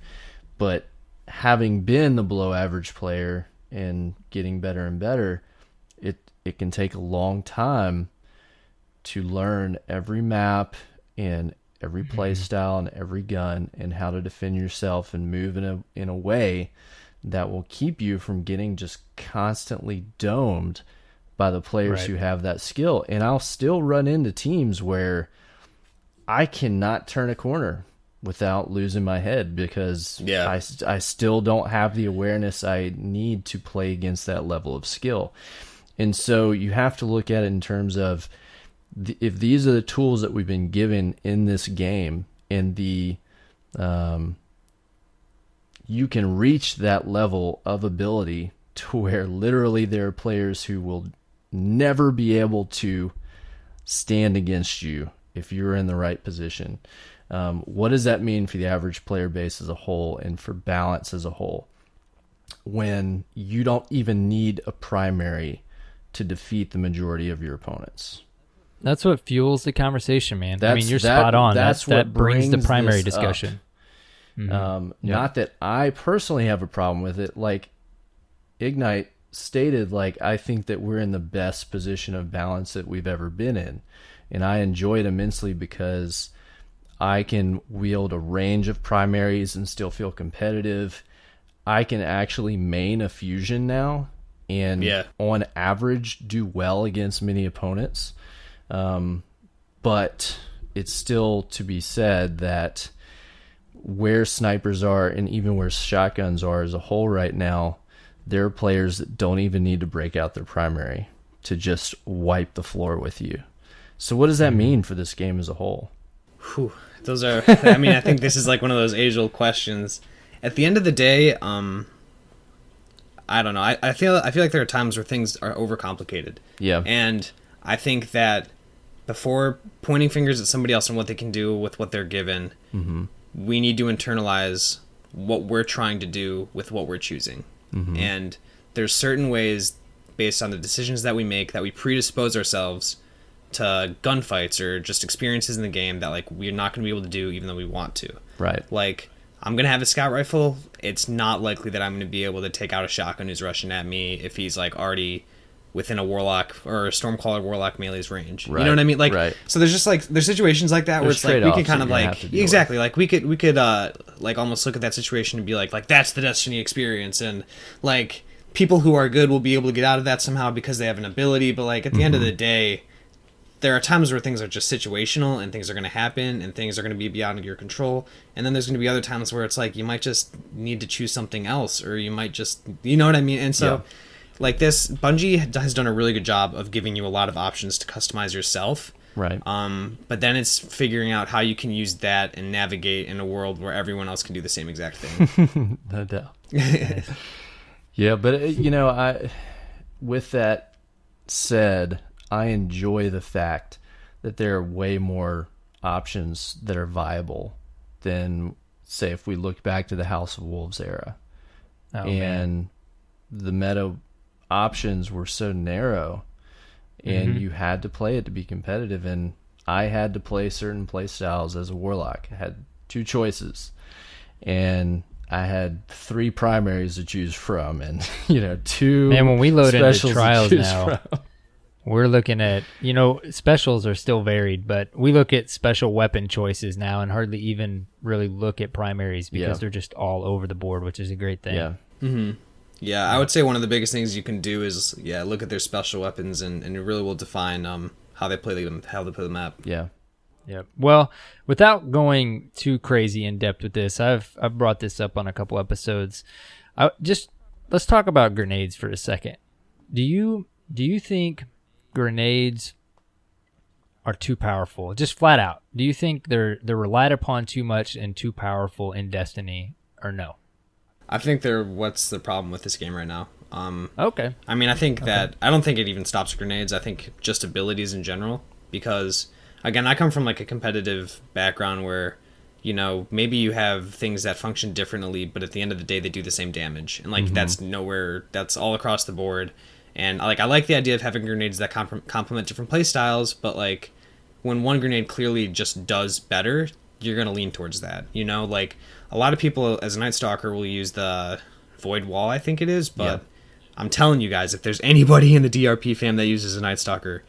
But having been the below average player and getting better and better, it can take a long time to learn every map and every play style and every gun and how to defend yourself and move in a way that will keep you from getting just constantly domed by the players who have that skill. And I'll still run into teams where I cannot turn a corner without losing my head because I still don't have the awareness I need to play against that level of skill. And so you have to look at it in terms of, if these are the tools that we've been given in this game, and you can reach that level of ability to where literally there are players who will never be able to stand against you if you're in the right position. What does that mean for the average player base as a whole and for balance as a whole? When you don't even need a primary to defeat the majority of your opponents.
That's what fuels the conversation, man. I mean, you're spot on. That brings the primary discussion.
Mm-hmm. Not that I personally have a problem with it. Like IgKnight stated, like, I think that we're in the best position of balance that we've ever been in. And I enjoy it immensely because I can wield a range of primaries and still feel competitive. I can actually main a fusion now and on average do well against many opponents. But it's still to be said that where snipers are and even where shotguns are as a whole right now, there are players that don't even need to break out their primary to just wipe the floor with you. So what does that mean for this game as a whole?
Whew. Those are, I mean, I think this is like one of those age-old questions. At the end of the day, I don't know. I feel like there are times where things are overcomplicated.
Yeah.
And I think that before pointing fingers at somebody else and what they can do with what they're given, we need to internalize what we're trying to do with what we're choosing. And there's certain ways, based on the decisions that we make, that we predispose ourselves to gunfights or just experiences in the game that, like, we're not going to be able to do even though we want to.
Right.
Like, I'm going to have a scout rifle. It's not likely that I'm going to be able to take out a shotgun who's rushing at me if he's, like, already within a warlock or a stormcaller warlock melee's range.
Right.
You know what I mean? Like,
right.
So there's just, like, there's situations like that where it's like we can kind of, like, exactly, like, we could like, almost look at that situation and be like that's the Destiny experience, and, like, people who are good will be able to get out of that somehow because they have an ability, but, like, at the end of the day, there are times where things are just situational and things are going to happen and things are going to be beyond your control. And then there's going to be other times where it's like you might just need to choose something else, or you might just, you know what I mean? And so like this, Bungie has done a really good job of giving you a lot of options to customize yourself.
Right.
But then it's figuring out how you can use that and navigate in a world where everyone else can do the same exact thing.
No doubt. Yeah, but you know, with that said, I enjoy the fact that there are way more options that are viable than, say, if we look back to the House of Wolves era. And the meta options were so narrow, and you had to play it to be competitive. And I had to play certain play styles as a warlock. I had two choices, and I had 3 primaries to choose from, and you know, 2.
Man, when we load into trials now.
From.
We're looking at, you know, specials are still varied, but we look at special weapon choices now and hardly even really look at primaries because they're just all over the board, which is a great thing.
Yeah.
Yeah, I would say one of the biggest things you can do is, look at their special weapons, and it really will define how they play the map.
Yeah.
Yep. Well, without going too crazy in depth with this, I've brought this up on a couple episodes. Let's talk about grenades for a second. Do you think grenades are too powerful? Just flat out. Do you think they're relied upon too much and too powerful in Destiny, or no?
I think what's the problem with this game right now?
Okay.
I mean, I think that I don't think it even stops grenades. I think just abilities in general, because again, I come from like a competitive background where, you know, maybe you have things that function differently, but at the end of the day, they do the same damage, and like that's all across the board. And like I like the idea of having grenades that complement different play styles, but like when one grenade clearly just does better, you're gonna lean towards that. You know, like a lot of people as a Night Stalker will use the Void Wall, I think it is, but I'm telling you guys, if there's anybody in the DRP fam that uses a Night Stalker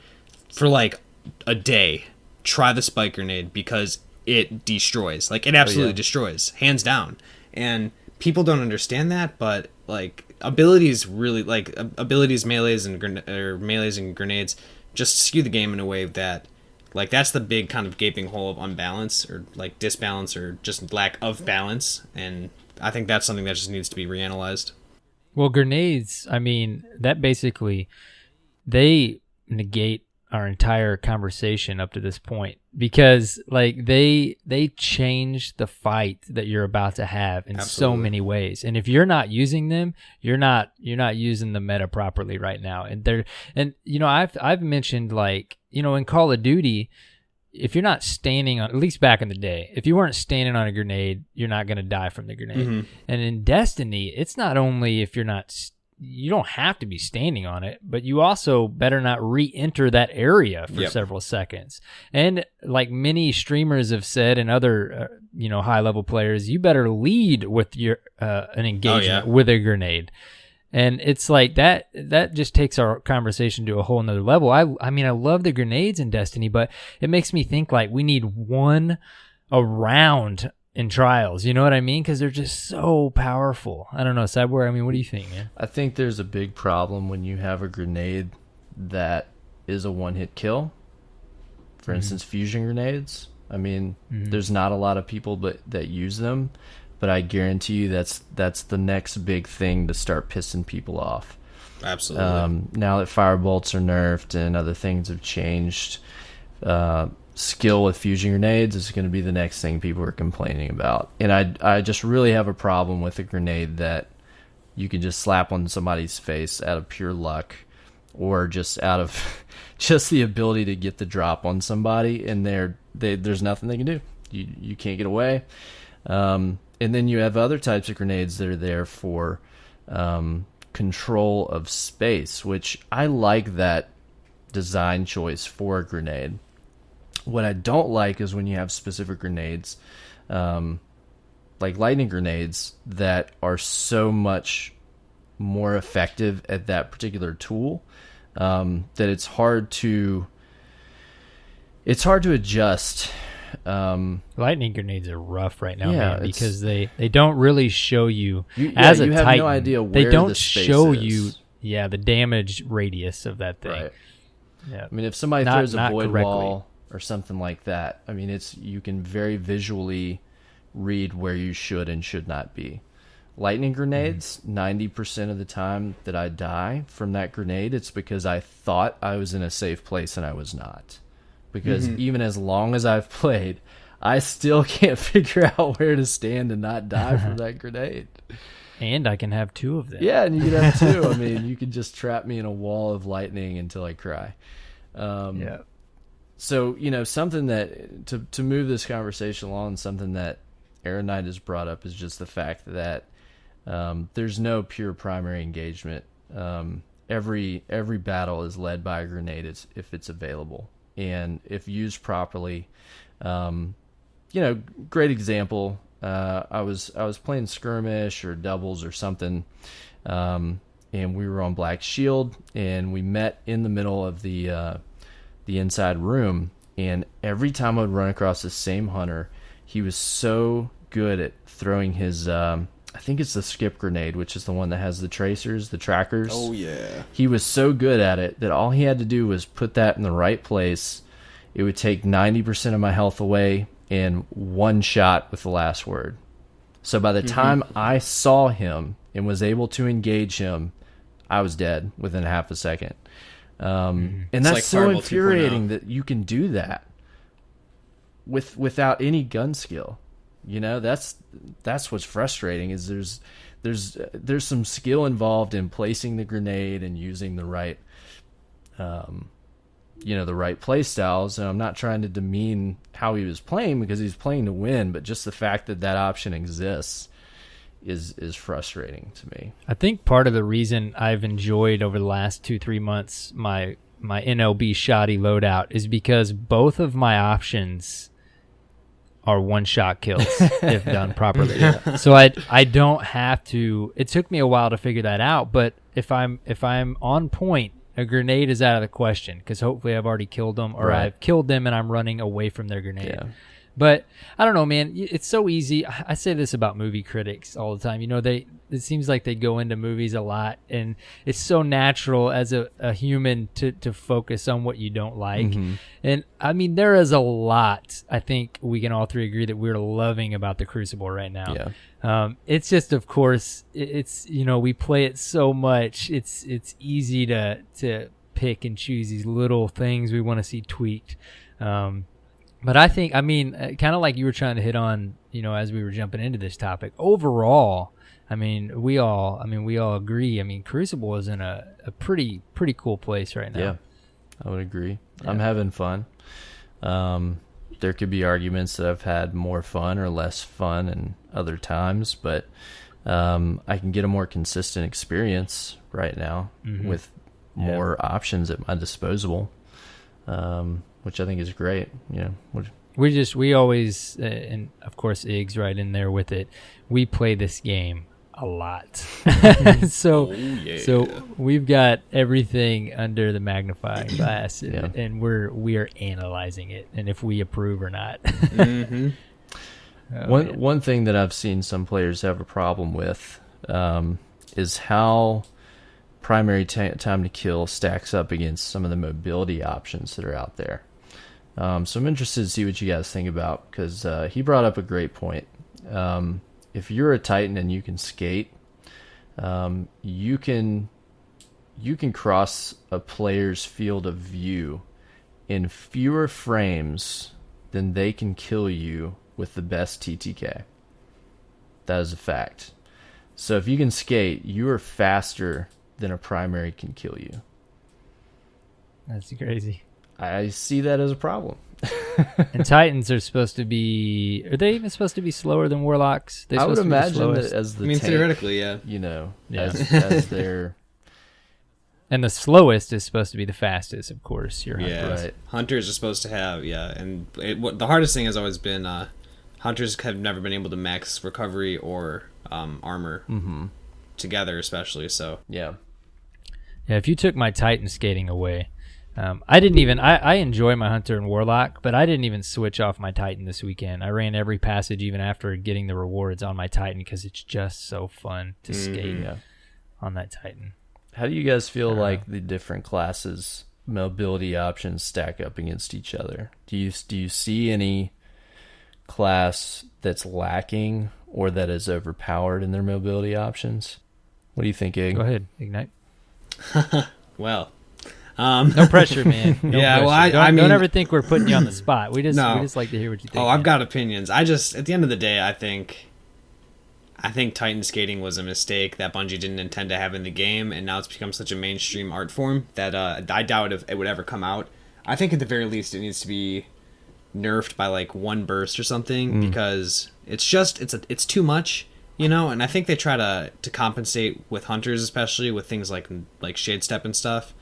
for like a day, try the spike grenade, because it destroys. Like it absolutely destroys, hands down. And people don't understand that, but like abilities really, like abilities, melees and grenades just skew the game in a way that, like, that's the big kind of gaping hole of unbalance or like disbalance or just lack of balance. And I think that's something that just needs to be reanalyzed.
Well, grenades, I mean, that basically, they negate our entire conversation up to this point, because like they change the fight that you're about to have in so many ways. And if you're not using them, you're not using the meta properly right now. And you know, I've mentioned, like, you know, in Call of Duty, if you're not standing on, at least back in the day, if you weren't standing on a grenade, you're not going to die from the grenade. Mm-hmm. And in Destiny, it's not only if you're not you don't have to be standing on it, but you also better not re-enter that area for several seconds. And like many streamers have said, and other you know, high-level players, you better lead with your an engagement with a grenade. And it's like that just takes our conversation to a whole nother level. I mean, I love the grenades in Destiny, but it makes me think like we need one around in Trials, you know what I mean? Because they're just so powerful. I don't know, Cyborg, I mean, what do you think, man?
I think there's a big problem when you have a grenade that is a one-hit kill. For instance, fusion grenades. I mean, there's not a lot of people that use them, but I guarantee you that's the next big thing to start pissing people off.
Absolutely.
Now that firebolts are nerfed and other things have changed, skill with fusion grenades is going to be the next thing people are complaining about. And I just really have a problem with a grenade that you can just slap on somebody's face out of pure luck, or just out of just the ability to get the drop on somebody, and there's nothing they can do. You can't get away. And then you have other types of grenades that are there for control of space, which I like that design choice for a grenade. What I don't like is when you have specific grenades, like lightning grenades, that are so much more effective at that particular tool that it's hard to adjust.
Lightning grenades are rough right now, man, because they don't really show you as a
you have
Titan.
No idea where
they don't
the space
show
is.
you, the damage radius of that thing.
Right.
Yeah.
I mean, if somebody throws a void wall or something like that, I mean, you can very visually read where you should and should not be. Lightning grenades, 90% of the time that I die from that grenade, it's because I thought I was in a safe place and I was not. Because even as long as I've played, I still can't figure out where to stand and not die from that grenade.
And I can have two of them.
Yeah, and you can have two. I mean, you can just trap me in a wall of lightning until I cry.
Yeah.
So, you know, something that, to move this conversation along, something that IgKnight has brought up is just the fact that there's no pure primary engagement. Every battle is led by a grenade if it's available. And if used properly, you know, great example, I was playing skirmish or doubles or something, and we were on Black Shield, and we met in the middle of the inside room, and every time I would run across the same hunter, he was so good at throwing his I think it's the skip grenade, which is the one that has the tracers, the trackers.
Oh yeah.
He was so good at it that all he had to do was put that in the right place. It would take 90% of my health away in one shot with the last word. So by the time I saw him and was able to engage him, I was dead within half a second. And that's like so infuriating that you can do that without any gun skill. You know, that's what's frustrating, is there's some skill involved in placing the grenade and using the right the right play styles. And I'm not trying to demean how he was playing, because he's playing to win, but just the fact that option exists is frustrating to me.
I think part of the reason I've enjoyed over the last 2-3 months my NLB shoddy loadout is because both of my options are one-shot kills if done properly. So I don't have to. It took me a while to figure that out, but if I'm on point, a grenade is out of the question, because hopefully I've already killed them, or I've killed them and I'm running away from their grenade. Yeah. But I don't know, man. It's so easy. I say this about movie critics all the time. You know, it seems like they go into movies a lot, and it's so natural as a human to focus on what you don't like. And I mean, there is a lot, I think we can all three agree, that we're loving about the Crucible right now.
Yeah.
It's just, of course, it's, you know, we play it so much. It's easy to pick and choose these little things we want to see tweaked. But I think, I mean, kind of like you were trying to hit on, as we were jumping into this topic, overall, I mean, we all agree. I mean, Crucible is in a pretty cool place right now.
Yeah, I would agree. Yeah. I'm having fun. There could be arguments that I've had more fun or less fun in other times, but I can get a more consistent experience right now with more options at my disposal, which I think is great.
We always, and of course Ig's right in there with it, we play this game a lot. So we've got everything under the magnifying glass, and we are analyzing it and if we approve or not.
One thing that I've seen some players have a problem with is how primary time to kill stacks up against some of the mobility options that are out there. So I'm interested to see what you guys think about, because he brought up a great point. If you're a Titan and you can skate, you can cross a player's field of view in fewer frames than they can kill you with the best TTK. That is a fact. So if you can skate, you are faster than a primary can kill you.
That's crazy.
I see that as a problem.
And Titans are supposed to be... Are they even supposed to be slower than Warlocks?
I would imagine that as the tank,
theoretically, yeah.
As their...
And the slowest is supposed to be the fastest, of course.
Right. Hunters are supposed to have, and the hardest thing has always been hunters have never been able to max recovery or armor together, especially. So
yeah. If you took my Titan skating away, I didn't even. I enjoy my Hunter and Warlock, but I didn't even switch off my Titan this weekend. I ran every passage, even after getting the rewards, on my Titan because it's just so fun to skate on that Titan.
How do you guys feel like the different classes' mobility options stack up against each other? Do you see any class that's lacking or that is overpowered in their mobility options? What do you think, Ig?
Go ahead, IgKnight.
Well,
no pressure, man. No pressure.
Well, I mean,
don't ever think we're putting you on the spot. We just like to hear what you think.
I've got opinions. At the end of the day, I think Titan skating was a mistake that Bungie didn't intend to have in the game, and now it's become such a mainstream art form that I doubt if it would ever come out. I think at the very least it needs to be nerfed by like one burst or something, because it's too much, and I think they try to compensate with hunters, especially with things like shade step and stuff.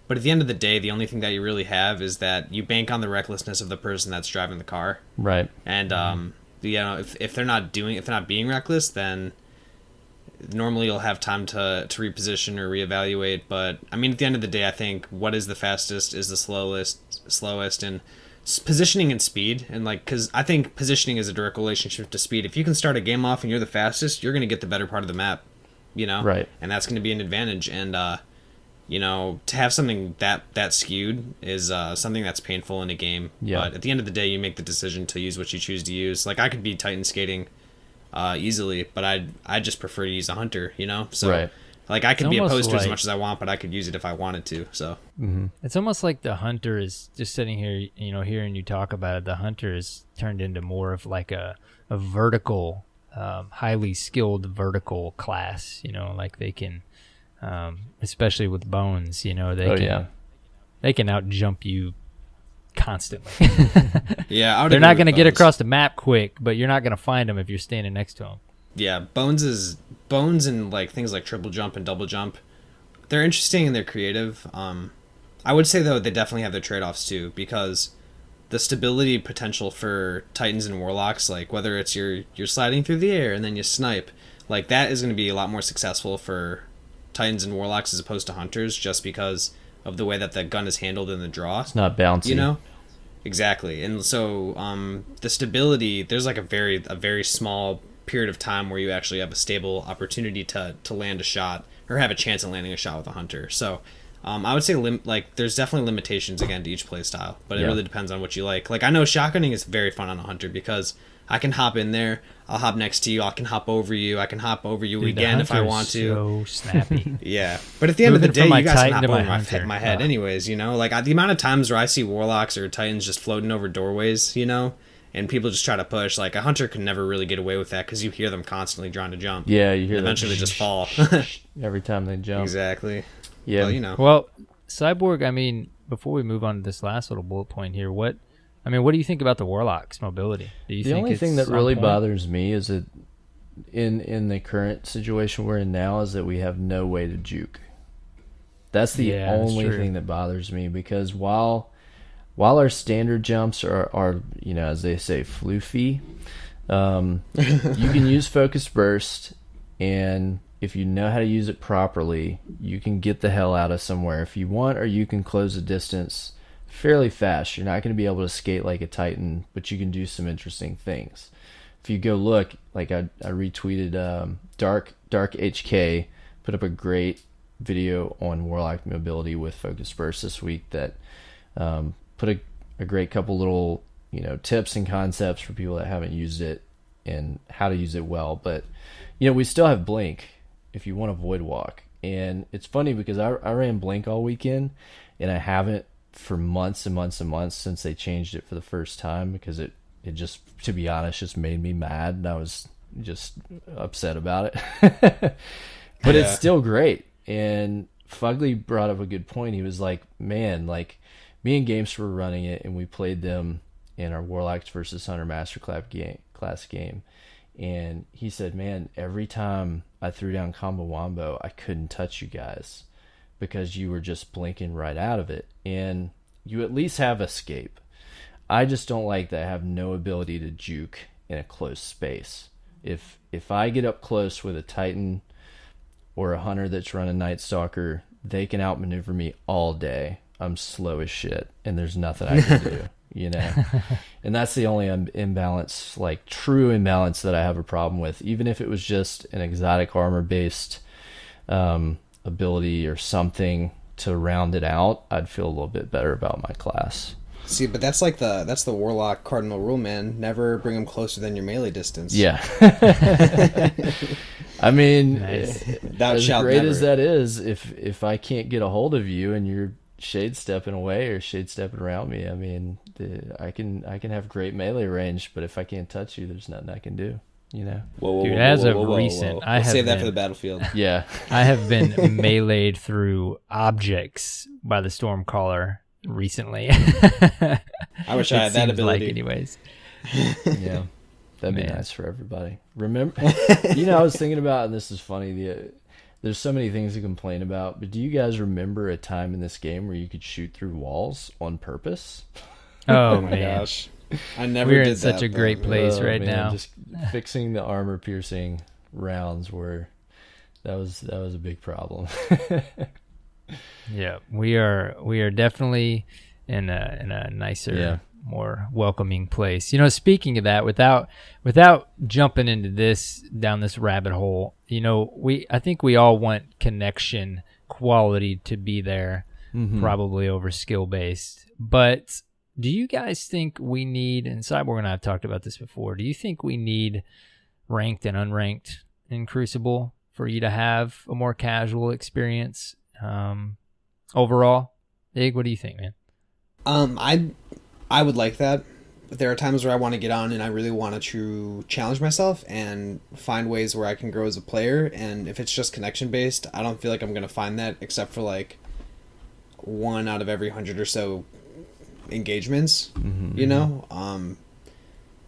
But at the end of the day, the only thing that you really have is that you bank on the recklessness of the person that's driving the car.
Right.
And if they're not being reckless, then normally you'll have time to reposition or reevaluate. But I mean, at the end of the day, I think what is the fastest is the slowest, and positioning and speed, and because I think positioning is a direct relationship to speed. If you can start a game off and you're the fastest, you're going to get the better part of the map,
right?
And that's going to be an advantage. And to have something that skewed is something that's painful in a game. Yeah. But at the end of the day, you make the decision to use what you choose to use. Like, I could be Titan skating easily, but I just prefer to use a hunter, So,
right.
Like, I could be opposed to it as much as I want, but I could use it if I wanted to. So
It's almost like the hunter is just sitting here, hearing you talk about it. The hunter is turned into more of like a vertical, highly skilled vertical class. Like they can. Especially with bones, they can out jump you constantly. They're not going to get across the map quick, but you're not going to find them if you're standing next to them.
Yeah, bones and like things like triple jump and double jump, they're interesting and they're creative. I would say though they definitely have their trade-offs too, because the stability potential for Titans and Warlocks, like whether it's you're sliding through the air and then you snipe, like that is going to be a lot more successful for Titans and Warlocks as opposed to Hunters, just because of the way that the gun is handled in the draw.
It's not bouncy.
Exactly. And so the stability, there's like a very small period of time where you actually have a stable opportunity to land a shot or have a chance of landing a shot with a Hunter. So I would say there's definitely limitations again to each play style, but it really depends on what you like. Like, I know shotgunning is very fun on a Hunter because I can hop in there, I'll hop next to you. I can hop over you. I can hop over you
Dude,
again if I want to.
So snappy.
Yeah, but at the end of the day, you guys can hop over my head,
Oh.
anyways. You know, like the amount of times where I see warlocks or titans just floating over doorways, you know, and people just try to push. Like a hunter can never really get away with that because you hear them constantly trying to jump.
Yeah, you hear
eventually they just fall.
every time they jump.
Exactly.
Yeah,
well, you know.
Well, Cyborg, I mean, before we move on to this last little bullet point here, what do you think about the Warlock's mobility? Do you
the
think
only thing that
on
really
point?
bothers me is that in the current situation we're in now is that we have no way to juke. That's the only thing that bothers me, because while our standard jumps are you know, as they say, floofy, you can use focus burst, and if you know how to use it properly, you can get the hell out of somewhere if you want, or you can close the distance fairly fast. You're not going to be able to skate like a Titan, but you can do some interesting things. If you go look, like I retweeted Dark HK put up a great video on Warlock mobility with focus burst this week that put a great couple little, you know, tips and concepts for people that haven't used it and how to use it well. But you know, we still have blink if you want to void walk, and it's funny because I ran blink all weekend, and I haven't for months and months and months since they changed it for the first time, because it just, to be honest, just made me mad, and I was just upset about it. But it's still great. And Fugly brought up a good point. He was like, man, like me and Games were running it, and we played them in our Warlocks versus Hunter Master class game. And he said, man, every time I threw down Combo Wombo, I couldn't touch you guys because you were just blinking right out of it. And you at least have escape. I just don't like that I have no ability to juke in a close space. If I get up close with a Titan or a Hunter that's running Night Stalker, they can outmaneuver me all day. I'm slow as shit, and there's nothing I can do. You know, and that's the only imbalance, like true imbalance, that I have a problem with. Even if it was just an exotic armor based ability or something to round it out, I'd feel a little bit better about my class.
See, but that's the Warlock cardinal rule, man. Never bring them closer than your melee distance.
Yeah. I mean,
Nice.
as great as that is, if I can't get a hold of you and you're shade stepping away or shade stepping around me, I mean, I can have great melee range, but if I can't touch you, there's nothing I can do. You know,
Dude, as of recent, I have
save that for the battlefield.
Yeah,
I have been meleeed through objects by the Stormcaller recently.
I wish I had that ability.
Like, anyways.
Yeah, that'd be nice for everybody. Remember, you know, I was thinking about, and this is funny. There's so many things to complain about, but do you guys remember a time in this game where you could shoot through walls on purpose?
Oh
my
man.
gosh. I never
We're
did
in such a great place right now.
Just fixing the armor piercing rounds that was a big problem.
Yeah, we are definitely in a nicer, more welcoming place. You know, speaking of that, without jumping into down this rabbit hole, you know, I think we all want connection quality to be there, probably over skill based. But do you guys think we need, and Cyborg and I have talked about this before, do you think we need ranked and unranked in Crucible for you to have a more casual experience overall? Ig, what do you think, man?
I would like that, but there are times where I want to get on and I really want to challenge myself and find ways where I can grow as a player. And if it's just connection based, I don't feel like I'm going to find that, except for like 1 out of every 100 or so engagements, you know?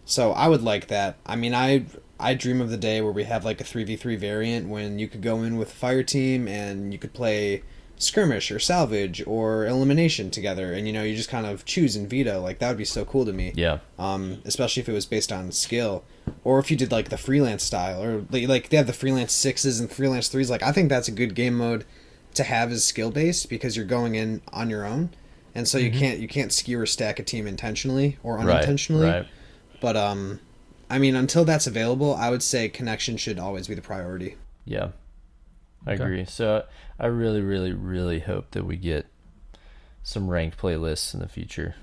So I would like that. I mean, I dream of the day where we have like a 3v3 variant when you could go in with a fire team and you could play skirmish or salvage or elimination together, and you know, you just kind of choose and veto. Like, that would be so cool to me.
Yeah.
Especially if it was based on skill, or if you did like the freelance style, or like they have the freelance 6s and freelance 3s. Like, I think that's a good game mode to have as skill based, because you're going in on your own, and so you can't skew or stack a team intentionally or unintentionally.
Right.
But I mean, until that's available, I would say connection should always be the priority.
Yeah, I agree. So I really, really, really hope that we get some ranked playlists in the future.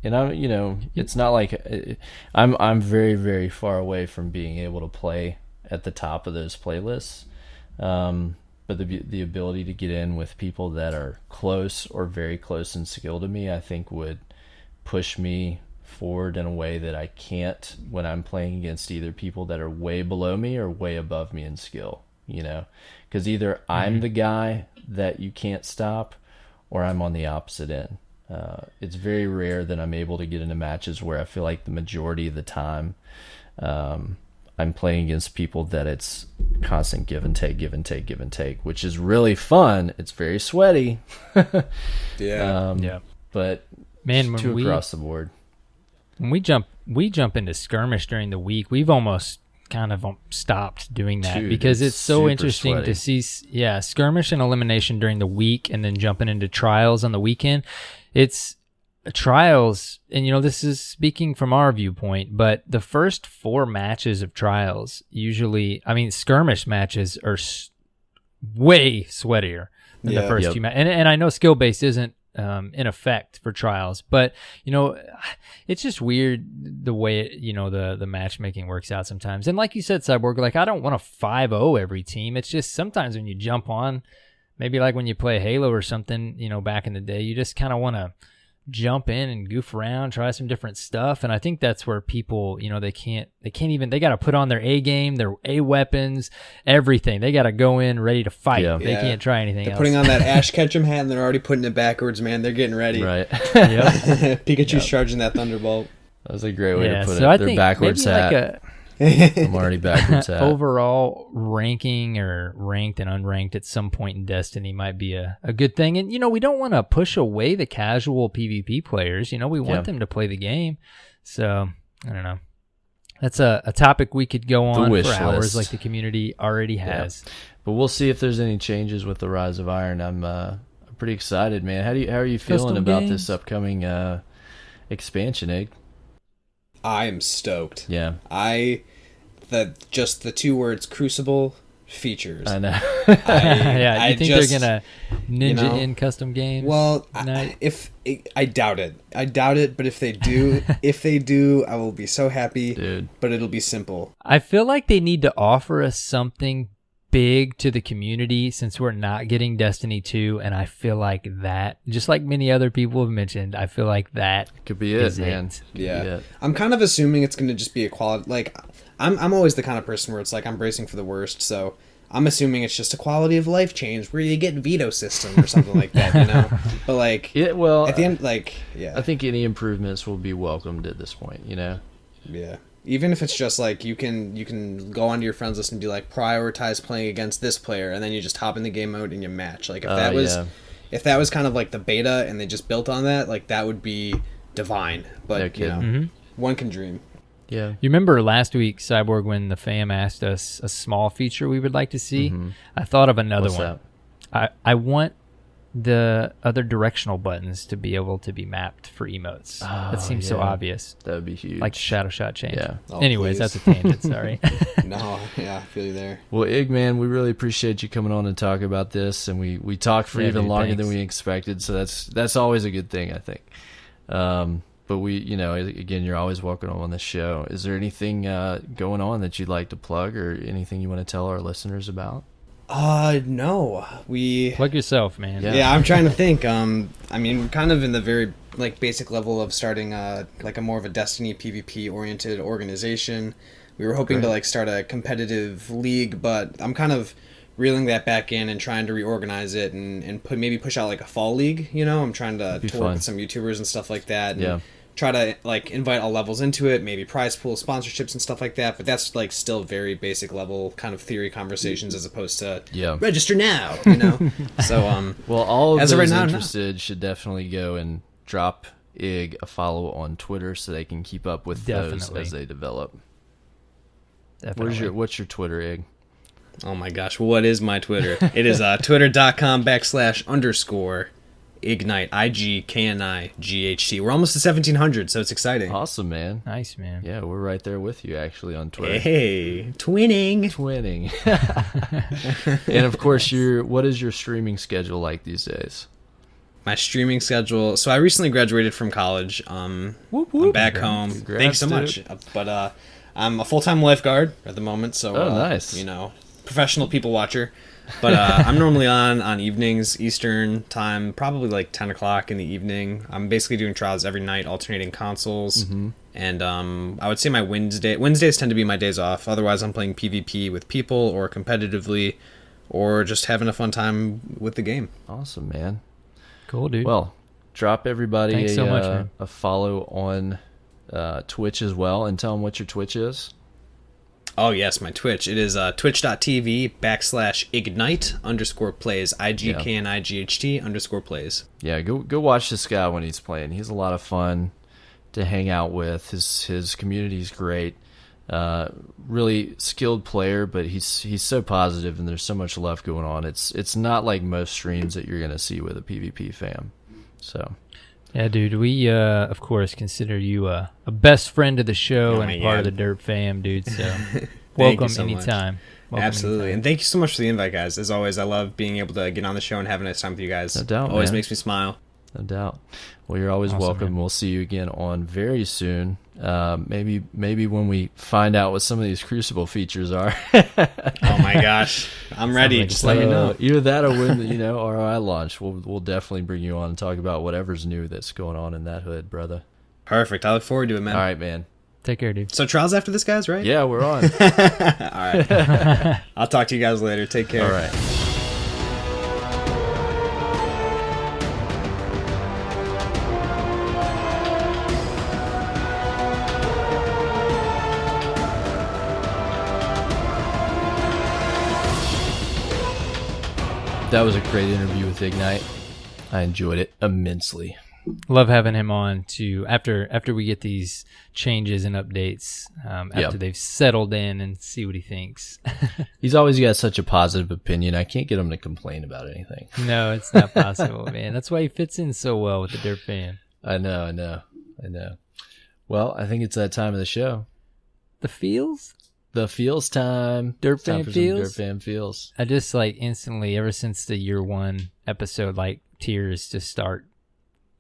And it's not like I'm very, very far away from being able to play at the top of those playlists. But the ability to get in with people that are close or very close in skill to me, I think would push me forward in a way that I can't when I'm playing against either people that are way below me or way above me in skill, because either I'm the guy that you can't stop or I'm on the opposite end. It's very rare that I'm able to get into matches where I feel like the majority of the time I'm playing against people that it's constant give and take, which is really fun. It's very sweaty.
Yeah.
But
man,
two across the board.
When we jump into skirmish during the week, we've almost kind of stopped doing that because it's so interesting sweaty to see skirmish and elimination during the week and then jumping into trials on the weekend. It's trials, and this is speaking from our viewpoint, but the first 4 matches of trials usually, skirmish matches are way sweatier than the first 2 matches. And I know skill based isn't in effect for trials, but it's just weird the way the matchmaking works out sometimes. And like you said, Cyborg, like I don't want to 5-0 every team. It's just sometimes when you jump on, maybe like when you play Halo or something, back in the day, you just kind of want to jump in and goof around, try some different stuff. And I think that's where people, they got to put on their A game, their A weapons, everything. They got to go in ready to fight.
Yeah.
They can't try anything
they're
else.
Putting on that Ash Ketchum hat and they're already putting it backwards, man. They're getting ready.
Right.
Pikachu's charging that Thunderbolt.
That was a great way to put
so
it.
I
Their
think
backwards hat.
like
I'm already backwards hat.
overall ranking or ranked and unranked at some point in Destiny might be a good thing. And, we don't want to push away the casual PvP players. We want them to play the game. So, I don't know. That's a topic we could go on for hours like the community already has.
Yeah. But we'll see if there's any changes with the Rise of Iron. I'm pretty excited, man. How are you feeling about this upcoming expansion, Egg?
I am stoked.
Yeah.
Just the 2 words Crucible features.
I know.
You think they're gonna ninja in custom games?
Well, I doubt it. But if they do, I will be so happy.
Dude.
But it'll be simple.
I feel like they need to offer us something big to the community since we're not getting Destiny 2, and I feel like that, just like many other people have mentioned, I feel like that
could be it, man.
Yeah. I'm kind of assuming it's going to just be a quality, like, I'm always the kind of person where it's like I'm bracing for the worst, so I'm assuming it's just a quality of life change where you get veto system or something like that, But like,
at the
end, like, yeah.
I think any improvements will be welcomed at this point, Yeah.
Even if it's just like you can go onto your friends list and be like prioritize playing against this player, and then you just hop in the game mode and you match. Like if that was kind of like the beta and they just built on that, like that would be divine. But one can dream.
Yeah.
You remember last week, Cyborg, when the fam asked us a small feature we would like to see?
Mm-hmm.
I thought of another
What's
one.
that?
I want the other directional buttons to be able to be mapped for emotes. That seems so obvious.
That would be huge.
Like shadow shot change.
Yeah.
Anyways, that's a tangent, sorry.
No, I feel you there.
Well, Ig, man, we really appreciate you coming on and talking about this, and we talked for even longer than we expected, so that's always a good thing, I think. But again, you're always welcome on the show. Is there anything going on that you'd like to plug, or anything you want to tell our listeners about?
No.
Plug yourself, man.
Yeah, I'm trying to think. We're kind of in the very basic level of starting a more of a Destiny PvP oriented organization. We were hoping to start a competitive league, but I'm kind of reeling that back in and trying to reorganize it and push out a fall league. I'm trying to work with some YouTubers and stuff like that. And try to invite all levels into it, maybe prize pool sponsorships and stuff like that, but that's still very basic level kind of theory conversations as opposed to register now, So
well, all of
as
those
of right now,
interested should definitely go and drop Ig a follow on Twitter so they can keep up with those as they develop.
Definitely.
What's your Twitter, Ig?
Oh my gosh, what is my Twitter? It is twitter.com/_ IgKnight, IgKnight. We're almost to 1700, so it's exciting.
Awesome, man.
Nice, man.
Yeah, we're right there with you, actually, on Twitter.
Hey, twinning.
And of course, what is your streaming schedule like these days?
my streaming schedule. So I recently graduated from college.
Whoop, whoop.
I'm back home.
Congrats,
Thanks so much. But I'm a full-time lifeguard at the moment. So
nice.
Professional people watcher. But I'm normally on evenings, Eastern time, probably like 10 o'clock in the evening. I'm basically doing trials every night, alternating consoles.
Mm-hmm.
And I would say my Wednesdays tend to be my days off. Otherwise, I'm playing PvP with people or competitively or just having a fun time with the game.
Awesome, man.
Cool, dude.
Well, drop everybody
Thanks so much, man.
a follow on Twitch as well, and tell them what your Twitch is.
Oh, yes, my Twitch. It is twitch.tv/IgKnight_plays. IgKnight_plays.
Yeah, go watch this guy when he's playing. He's a lot of fun to hang out with. His community's great. Really skilled player, but he's so positive, and there's so much love going on. It's not like most streams that you're gonna see with a PvP fam. So
yeah, dude, we of course consider you a best friend of the show and part of the Derp fam, dude. So welcome
so
anytime.
Absolutely,
anytime.
And thank you so much for the invite, guys. As always, I love being able to get on the show and have a nice time with you guys.
No doubt,
always
man.
makes me smile.
No doubt. Well, you're always
Awesome,
welcome.
man.
We'll see you again on very soon. Maybe when we find out what some of these Crucible features are.
Oh my gosh, I'm ready.
like
Just let me know.
Either that or when ROI launch, we'll definitely bring you on and talk about whatever's new that's going on in that hood, brother.
Perfect. I look forward to it, man.
All right, man.
Take care, dude.
So trials after this, guys, right?
Yeah, we're on.
All right. I'll talk to you guys later. Take care.
All right. That was a great interview with IgKnight. I enjoyed it immensely.
Love having him on to after we get these changes and updates, after they've settled in, and see what he thinks.
He's always got such a positive opinion. I can't get him to complain about anything.
No, it's not possible, man. That's why he fits in so well with the Derp fan.
I know. Well, I think it's that time of the show.
The feels?
The feels time.
Derp
Time
fan
for some
feels?
Derp fan feels.
I just instantly, ever since the year 1 episode, tears just start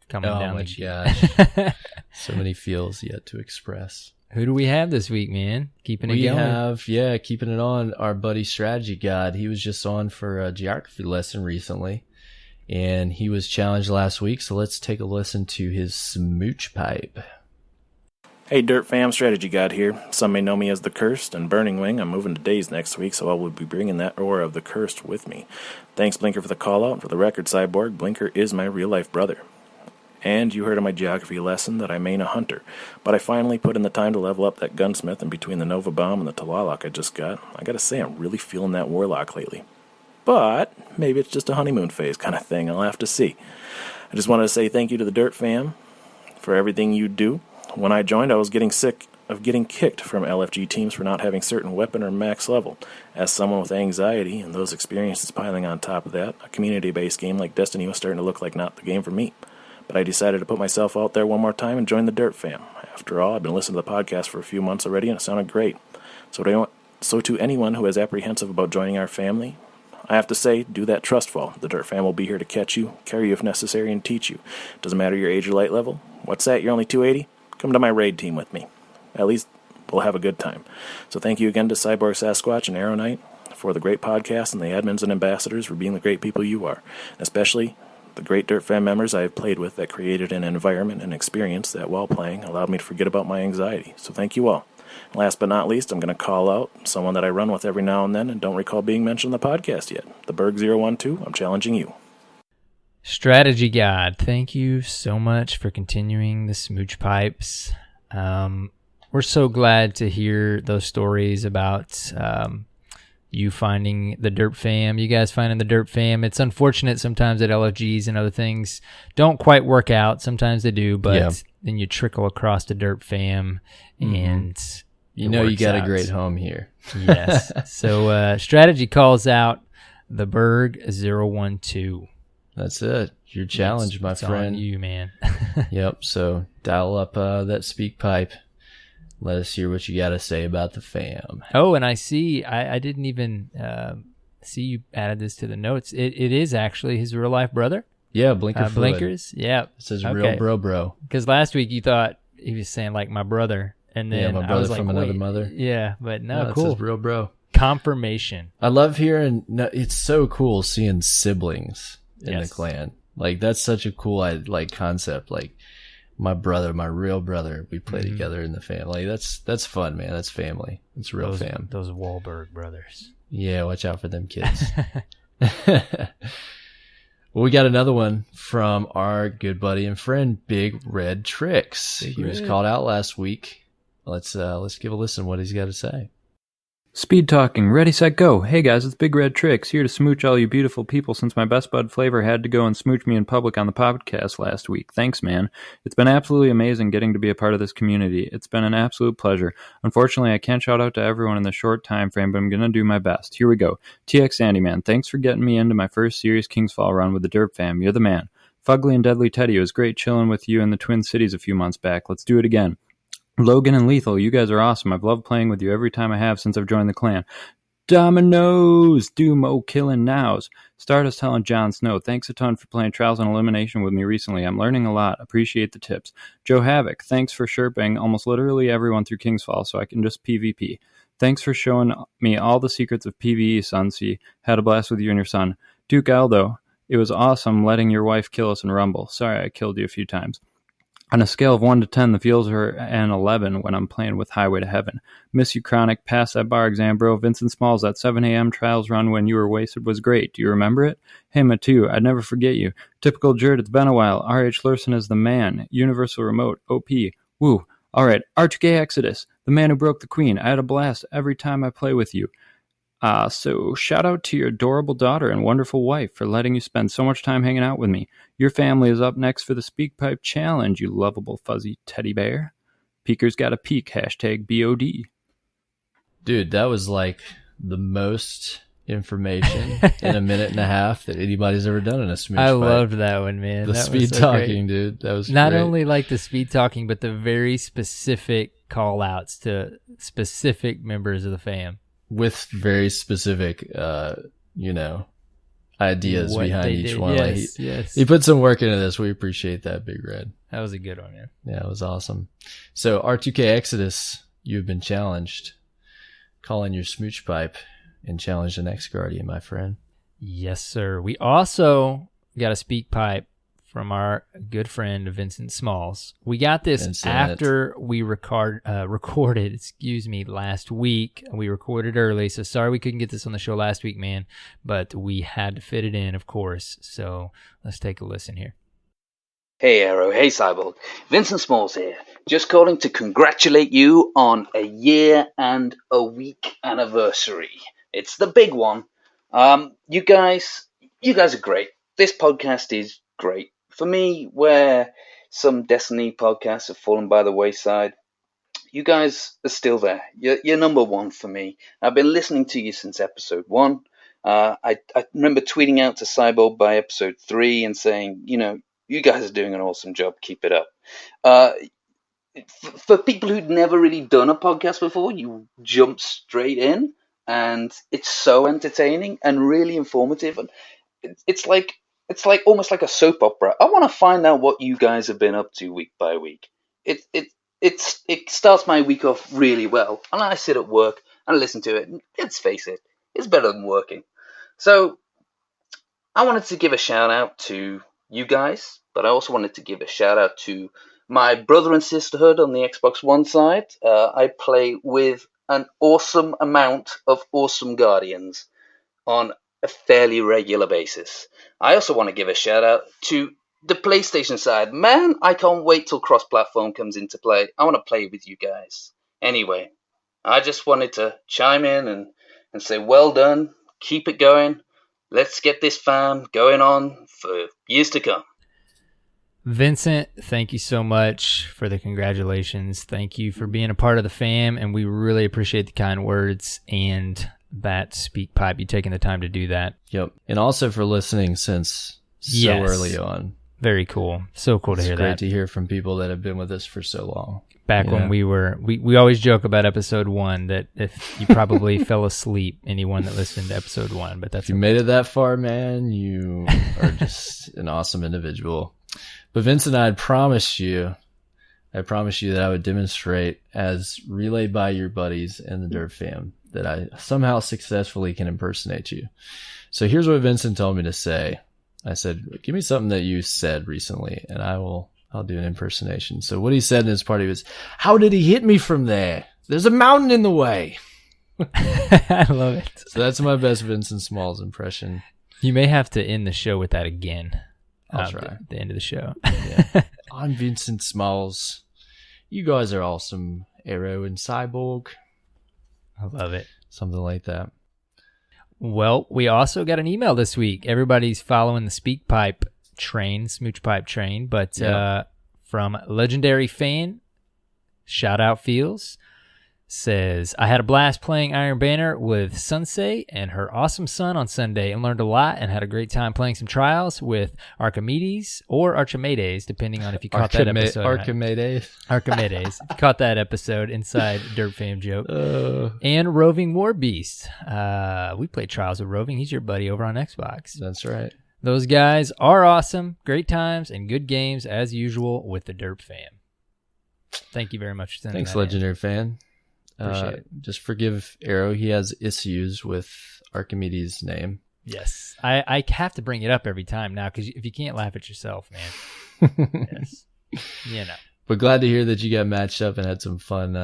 coming down the cheek.
Oh my gosh. So many feels yet to express.
Who do we have this week, man? Keeping it
We
going.
have, keeping it on, our buddy Strategy God. He was just on for a geography lesson recently, and he was challenged last week, so let's take a listen to his smooch pipe.
Hey Dirt Fam, Strategy God here. Some may know me as The Cursed, and Burning Wing. I'm moving to Days next week, so I will be bringing that aura of The Cursed with me. Thanks Blinker for the call out. For the record, Cyborg, Blinker is my real life brother. And you heard in my geography lesson that I main a hunter, but I finally put in the time to level up that gunsmith, and between the Nova Bomb and the Talalok I just got, I gotta say I'm really feeling that Warlock lately. But maybe it's just a honeymoon phase kind of thing, I'll have to see. I just wanted to say thank you to the Dirt Fam for everything you do. When I joined, I was getting sick of getting kicked from LFG teams for not having certain weapon or max level. As someone with anxiety and those experiences piling on top of that, a community-based game like Destiny was starting to look like not the game for me. But I decided to put myself out there one more time and join the Dirt Fam. After all, I've been listening to the podcast for a few months already, and it sounded great. So to anyone who is apprehensive about joining our family, I have to say, do that trust fall. The Dirt Fam will be here to catch you, carry you if necessary, and teach you. Doesn't matter your age or light level. What's that? You're only 280? Come to my raid team with me. At least we'll have a good time. So thank you again to Cyborg Sasquatch and Arrow Knight for the great podcast, and the admins and ambassadors for being the great people you are. Especially the great Dirt Fam members I have played with that created an environment and experience that, while playing, allowed me to forget about my anxiety. So thank you all. Last but not least, I'm going to call out someone that I run with every now and then and don't recall being mentioned in the podcast yet. The Berg012, I'm challenging you.
Strategy God, thank you so much for continuing the smooch pipes. We're so glad to hear those stories about you finding the Derp Fam, you guys finding the Derp Fam. It's unfortunate sometimes that LFGs and other things don't quite work out. Sometimes they do, but then you trickle across the Derp Fam, and
you know you got a great home here.
Yes. So Strategy calls out the Berg012.
That's it. Your challenge, my friend.
On you, man.
Yep. So dial up that speak pipe. Let us hear what you got to say about the fam.
Oh, and I see. I didn't even see you added this to the notes. It is actually his real life brother.
Yeah, blinker fluid.
Blinkers. Yeah,
It says real bro.
Because last week you thought he was saying like my brother, and then
my
I
brother
was like,
from another mother.
Yeah, but no,
It
cool.
says real bro.
Confirmation.
I love hearing. No, it's so cool seeing siblings in the clan. Like that's such a cool concept. Like my brother, my real brother, we play together in the family. That's fun, man. That's family. It's real fam.
Those Wahlberg brothers.
Yeah, watch out for them kids. Well, we got another one from our good buddy and friend, Big Red Tricks. He was called out last week. Let's give a listen to what he's got to say.
Speed talking, ready, set, go. Hey guys, it's Big Red Tricks, here to smooch all you beautiful people since my best bud Flavor had to go and smooch me in public on the podcast last week. Thanks, man. It's been absolutely amazing getting to be a part of this community. It's been an absolute pleasure. Unfortunately, I can't shout out to everyone in the short time frame, but I'm going to do my best. Here we go. TX Sandyman, thanks for getting me into my first serious Kingsfall run with the Derp fam. You're the man. Fugly and Deadly Teddy, it was great chilling with you in the Twin Cities a few months back. Let's do it again. Logan and Lethal, you guys are awesome. I've loved playing with you every time I have since I've joined the clan. Dominoes! Do mo killing nows. Stardust telling Jon Snow, thanks a ton for playing Trials and Elimination with me recently. I'm learning a lot. Appreciate the tips. Joe Havoc, thanks for sherping almost literally everyone through Kingsfall so I can just PvP. Thanks for showing me all the secrets of PvE, Sunsea. Had a blast with you and your son. Duke Aldo, it was awesome letting your wife kill us in Rumble. Sorry I killed you a few times. On a scale of 1 to 10, the feels are an 11 when I'm playing with Highway to Heaven. Miss you, Chronic. Pass that bar exam, bro. Vincent Smalls, that 7 a.m. trials run when you were wasted was great. Do you remember it? Hey, Matu, I'd never forget you. Typical Jerd, it's been a while. R.H. Lurson is the man. Universal Remote. OP. Woo. All right. R2K Exodus, the man who broke the queen. I had a blast every time I play with you. So shout out to your adorable daughter and wonderful wife for letting you spend so much time hanging out with me. Your family is up next for the Speak Pipe Challenge, you lovable fuzzy teddy bear. Peeker's got a peek, hashtag BOD.
Dude, that was like the most information in a minute and a half that anybody's ever done in a smooch
I
fight.
loved that one, man.
The
that
speed
was so
talking,
great.
dude. That was
not
great.
only like the speed talking, but the very specific call outs to specific members of the fam.
With very specific, ideas
What
behind
they
each
did.
one.
Yes,
Like
yes.
he put some work into this. We appreciate that, Big Red.
That was a good one, man.
Yeah, it was awesome. So R2K Exodus, you've been challenged. Call in your smooch pipe and challenge the next Guardian, my friend.
Yes, sir. We also got a speak pipe from our good friend Vincent Smalls. We got this
Vincent.
after we recorded last week. We recorded early, so sorry we couldn't get this on the show last week, man, but we had to fit it in, of course. So let's take a listen here.
Hey Arrow, hey Cyborg, Vincent Smalls here. Just calling to congratulate you on a year and a week anniversary. It's the big one. You guys are great. This podcast is great. For me, where some Destiny podcasts have fallen by the wayside, you guys are still there. You're number one for me. I've been listening to you since episode 1. I remember tweeting out to Cyborg by episode 3 and saying, you guys are doing an awesome job. Keep it up. For people who'd never really done a podcast before, you jump straight in, and it's so entertaining and really informative. And it's like almost like a soap opera. I want to find out what you guys have been up to week by week. It starts my week off really well, and I sit at work and listen to it. And let's face it, it's better than working. So I wanted to give a shout out to you guys, but I also wanted to give a shout out to my brother and sisterhood on the Xbox One side. I play with an awesome amount of awesome Guardians on a fairly regular basis. I also want to give a shout out to the PlayStation side. Man, I can't wait till cross-platform comes into play. I want to play with you guys. Anyway, I just wanted to chime in and say well done. Keep it going. Let's get this fam going on for years to come.
Vincent, thank you so much for the congratulations. Thank you for being a part of the fam, and we really appreciate the kind words and that speak pipe, you taking the time to do that.
Yep. And also for listening since so early on.
Very cool. So cool to hear that.
It's great to hear from people that have been with us for so long.
Back when we always joke about episode 1 that if you probably fell asleep, anyone that listened to episode 1, but that's
if you made it that far, man, you are just an awesome individual. But Vince and I promised you that I would demonstrate, as relayed by your buddies and the Derp fam, that I somehow successfully can impersonate you. So here's what Vincent told me to say. I said, give me something that you said recently, and I'll do an impersonation. So what he said in his party was, how did he hit me from there? There's a mountain in the way.
I love it.
So that's my best Vincent Smalls impression.
You may have to end the show with that again.
I'll try.
At the end of the show.
Yeah. I'm Vincent Smalls. You guys are awesome. Arrow and Cyborg.
I love it.
Something like that.
Well, we also got an email this week. Everybody's following the Speak Pipe train, Smooch Pipe train, but from legendary fan, shout out Feels, says, I had a blast playing Iron Banner with Sunsei and her awesome son on Sunday and learned a lot and had a great time playing some trials with Archimedes or Archimedes, depending on if you caught that episode.
Archimedes.
Archimedes. If you caught that episode inside Derp Fam Joke. And Roving War Beast. We played trials with Roving. He's your buddy over on Xbox.
That's right.
Those guys are awesome. Great times and good games as usual with the Derp Fam. Thank you very much for sending
Thanks,
that
legendary fan.
Appreciate it.
Just forgive Arrow. He has issues with Archimedes' name.
Yes. I have to bring it up every time now because if you can't laugh at yourself, man. Yes. You know.
But glad to hear that you got matched up and had some fun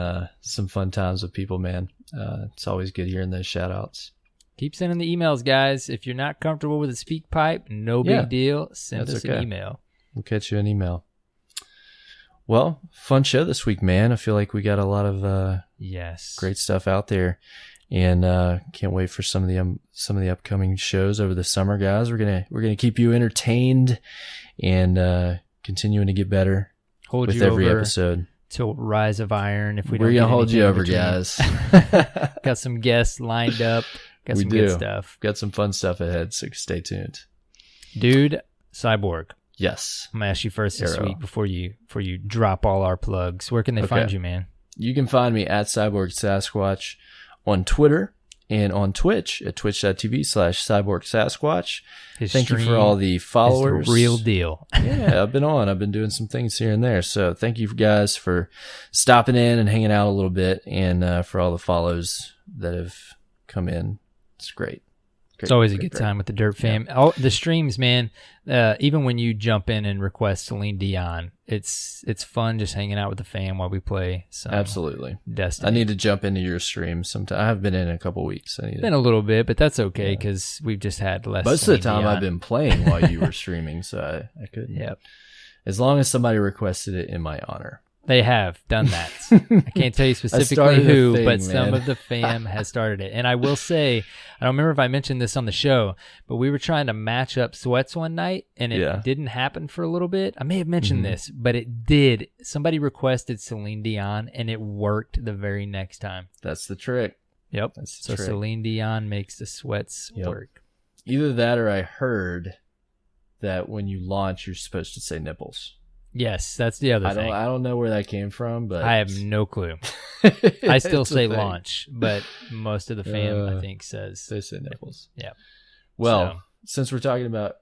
times with people, man. It's always good hearing those shout outs.
Keep sending the emails, guys. If you're not comfortable with a speak pipe, no big deal. Send us an email.
We'll catch you an email. Well, fun show this week, man. I feel like we got a lot of great stuff out there, and can't wait for some of the upcoming shows over the summer, guys. We're gonna keep you entertained and continuing to get better with every episode.
Till Rise of Iron. If we're
gonna hold you over, guys.
Got some guests lined up. Got some good stuff.
Got some fun stuff ahead, so stay tuned,
dude. Cyborg.
Yes.
I'm going to ask you first this week before you drop all our plugs. Where can they find you, man?
You can find me at Cyborg Sasquatch on Twitter and on Twitch at twitch.tv/Cyborg Sasquatch. Thank you for all the followers.
It's the real deal.
Yeah, I've been doing some things here and there. So thank you guys for stopping in and hanging out a little bit, and for all the follows that have come in. It's great.
It's always a good time with the Derp fam. Yeah. Oh, the streams, man. Even when you jump in and request Celine Dion, it's fun just hanging out with the fam while we play some Destiny.
I need to jump into your stream sometime. I have been in a couple weeks.
Been a little bit, but that's okay because we've just had less.
Most
Celine
of the time,
Dion.
I've been playing while you were streaming, so I couldn't.
Yep.
As long as somebody requested it in my honor.
They have done that. I can't tell you specifically who, but some of the fam has started it. And I will say, I don't remember if I mentioned this on the show, but we were trying to match up sweats one night, and it didn't happen for a little bit. I may have mentioned this, but it did. Somebody requested Celine Dion, and it worked the very next time.
That's the trick.
Yep. So Celine Dion makes the sweats work.
Either that or I heard that when you launch, you're supposed to say nipples.
Yes, that's the other thing.
I don't know where that came from, but
I have no clue. I still say launch, but most of the fam, I think, says
they say nipples.
Yeah.
Well, since we're talking about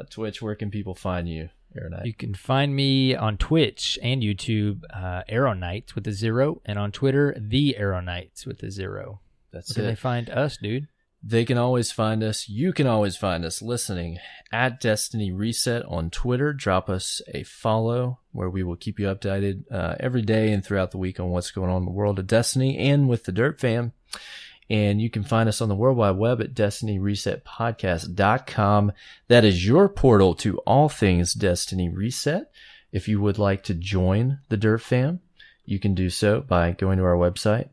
Twitch, where can people find you, Arrowknight?
You can find me on Twitch and YouTube, Arrowknight with a 0, and on Twitter, the Arrowknights with a 0.
That's
Where can they find us, dude?
They can always find us. You can always find us listening at Destiny Reset on Twitter. Drop us a follow where we will keep you updated every day and throughout the week on what's going on in the world of Destiny and with the Derp fam. And you can find us on the World Wide Web at DestinyResetPodcast.com. That is your portal to all things Destiny Reset. If you would like to join the Derp fam, you can do so by going to our website,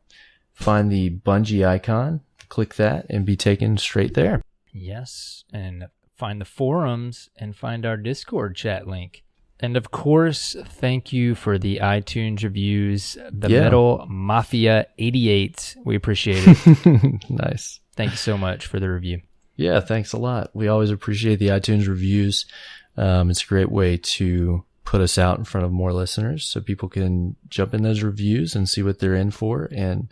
find the Bungie icon, click that, and be taken straight there.
Yes, and find the forums and find our Discord chat link. And of course, thank you for the iTunes reviews, the Metal Mafia 88. We appreciate it.
Nice.
Thank you so much for the review.
Yeah, thanks a lot. We always appreciate the iTunes reviews. It's a great way to put us out in front of more listeners so people can jump in those reviews and see what they're in for. And,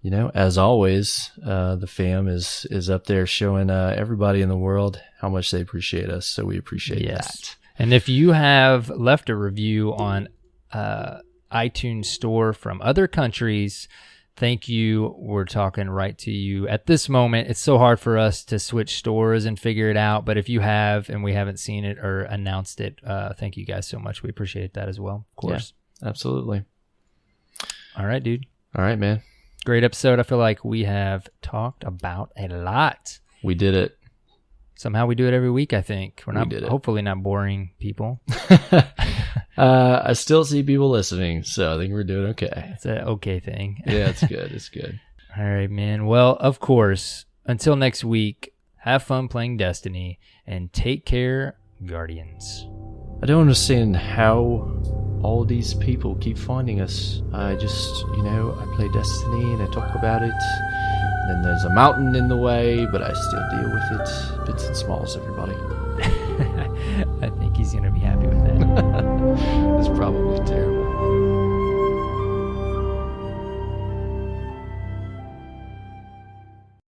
you know, as always, the fam is up there showing everybody in the world how much they appreciate us. So we appreciate that.
And if you have left a review on iTunes Store from other countries, thank you. We're talking right to you at this moment. It's so hard for us to switch stores and figure it out. But if you have and we haven't seen it or announced it, thank you guys so much. We appreciate that as well, of course.
Yeah, absolutely.
All right, dude.
All right, man.
Great episode. I feel like we have talked about a lot.
We did it.
Somehow we do it every week, I think. We're not,
did it.
Hopefully not boring people.
I still see people listening, so I think we're doing okay.
It's an okay thing.
Yeah, it's good. It's good.
All right, man. Well, of course, until next week, have fun playing Destiny and take care, Guardians.
I don't understand how all these people keep finding us. I just, I play Destiny and I talk about it. And then there's a mountain in the way, but I still deal with it. Bits and smalls, everybody.
I think he's going to be happy with that.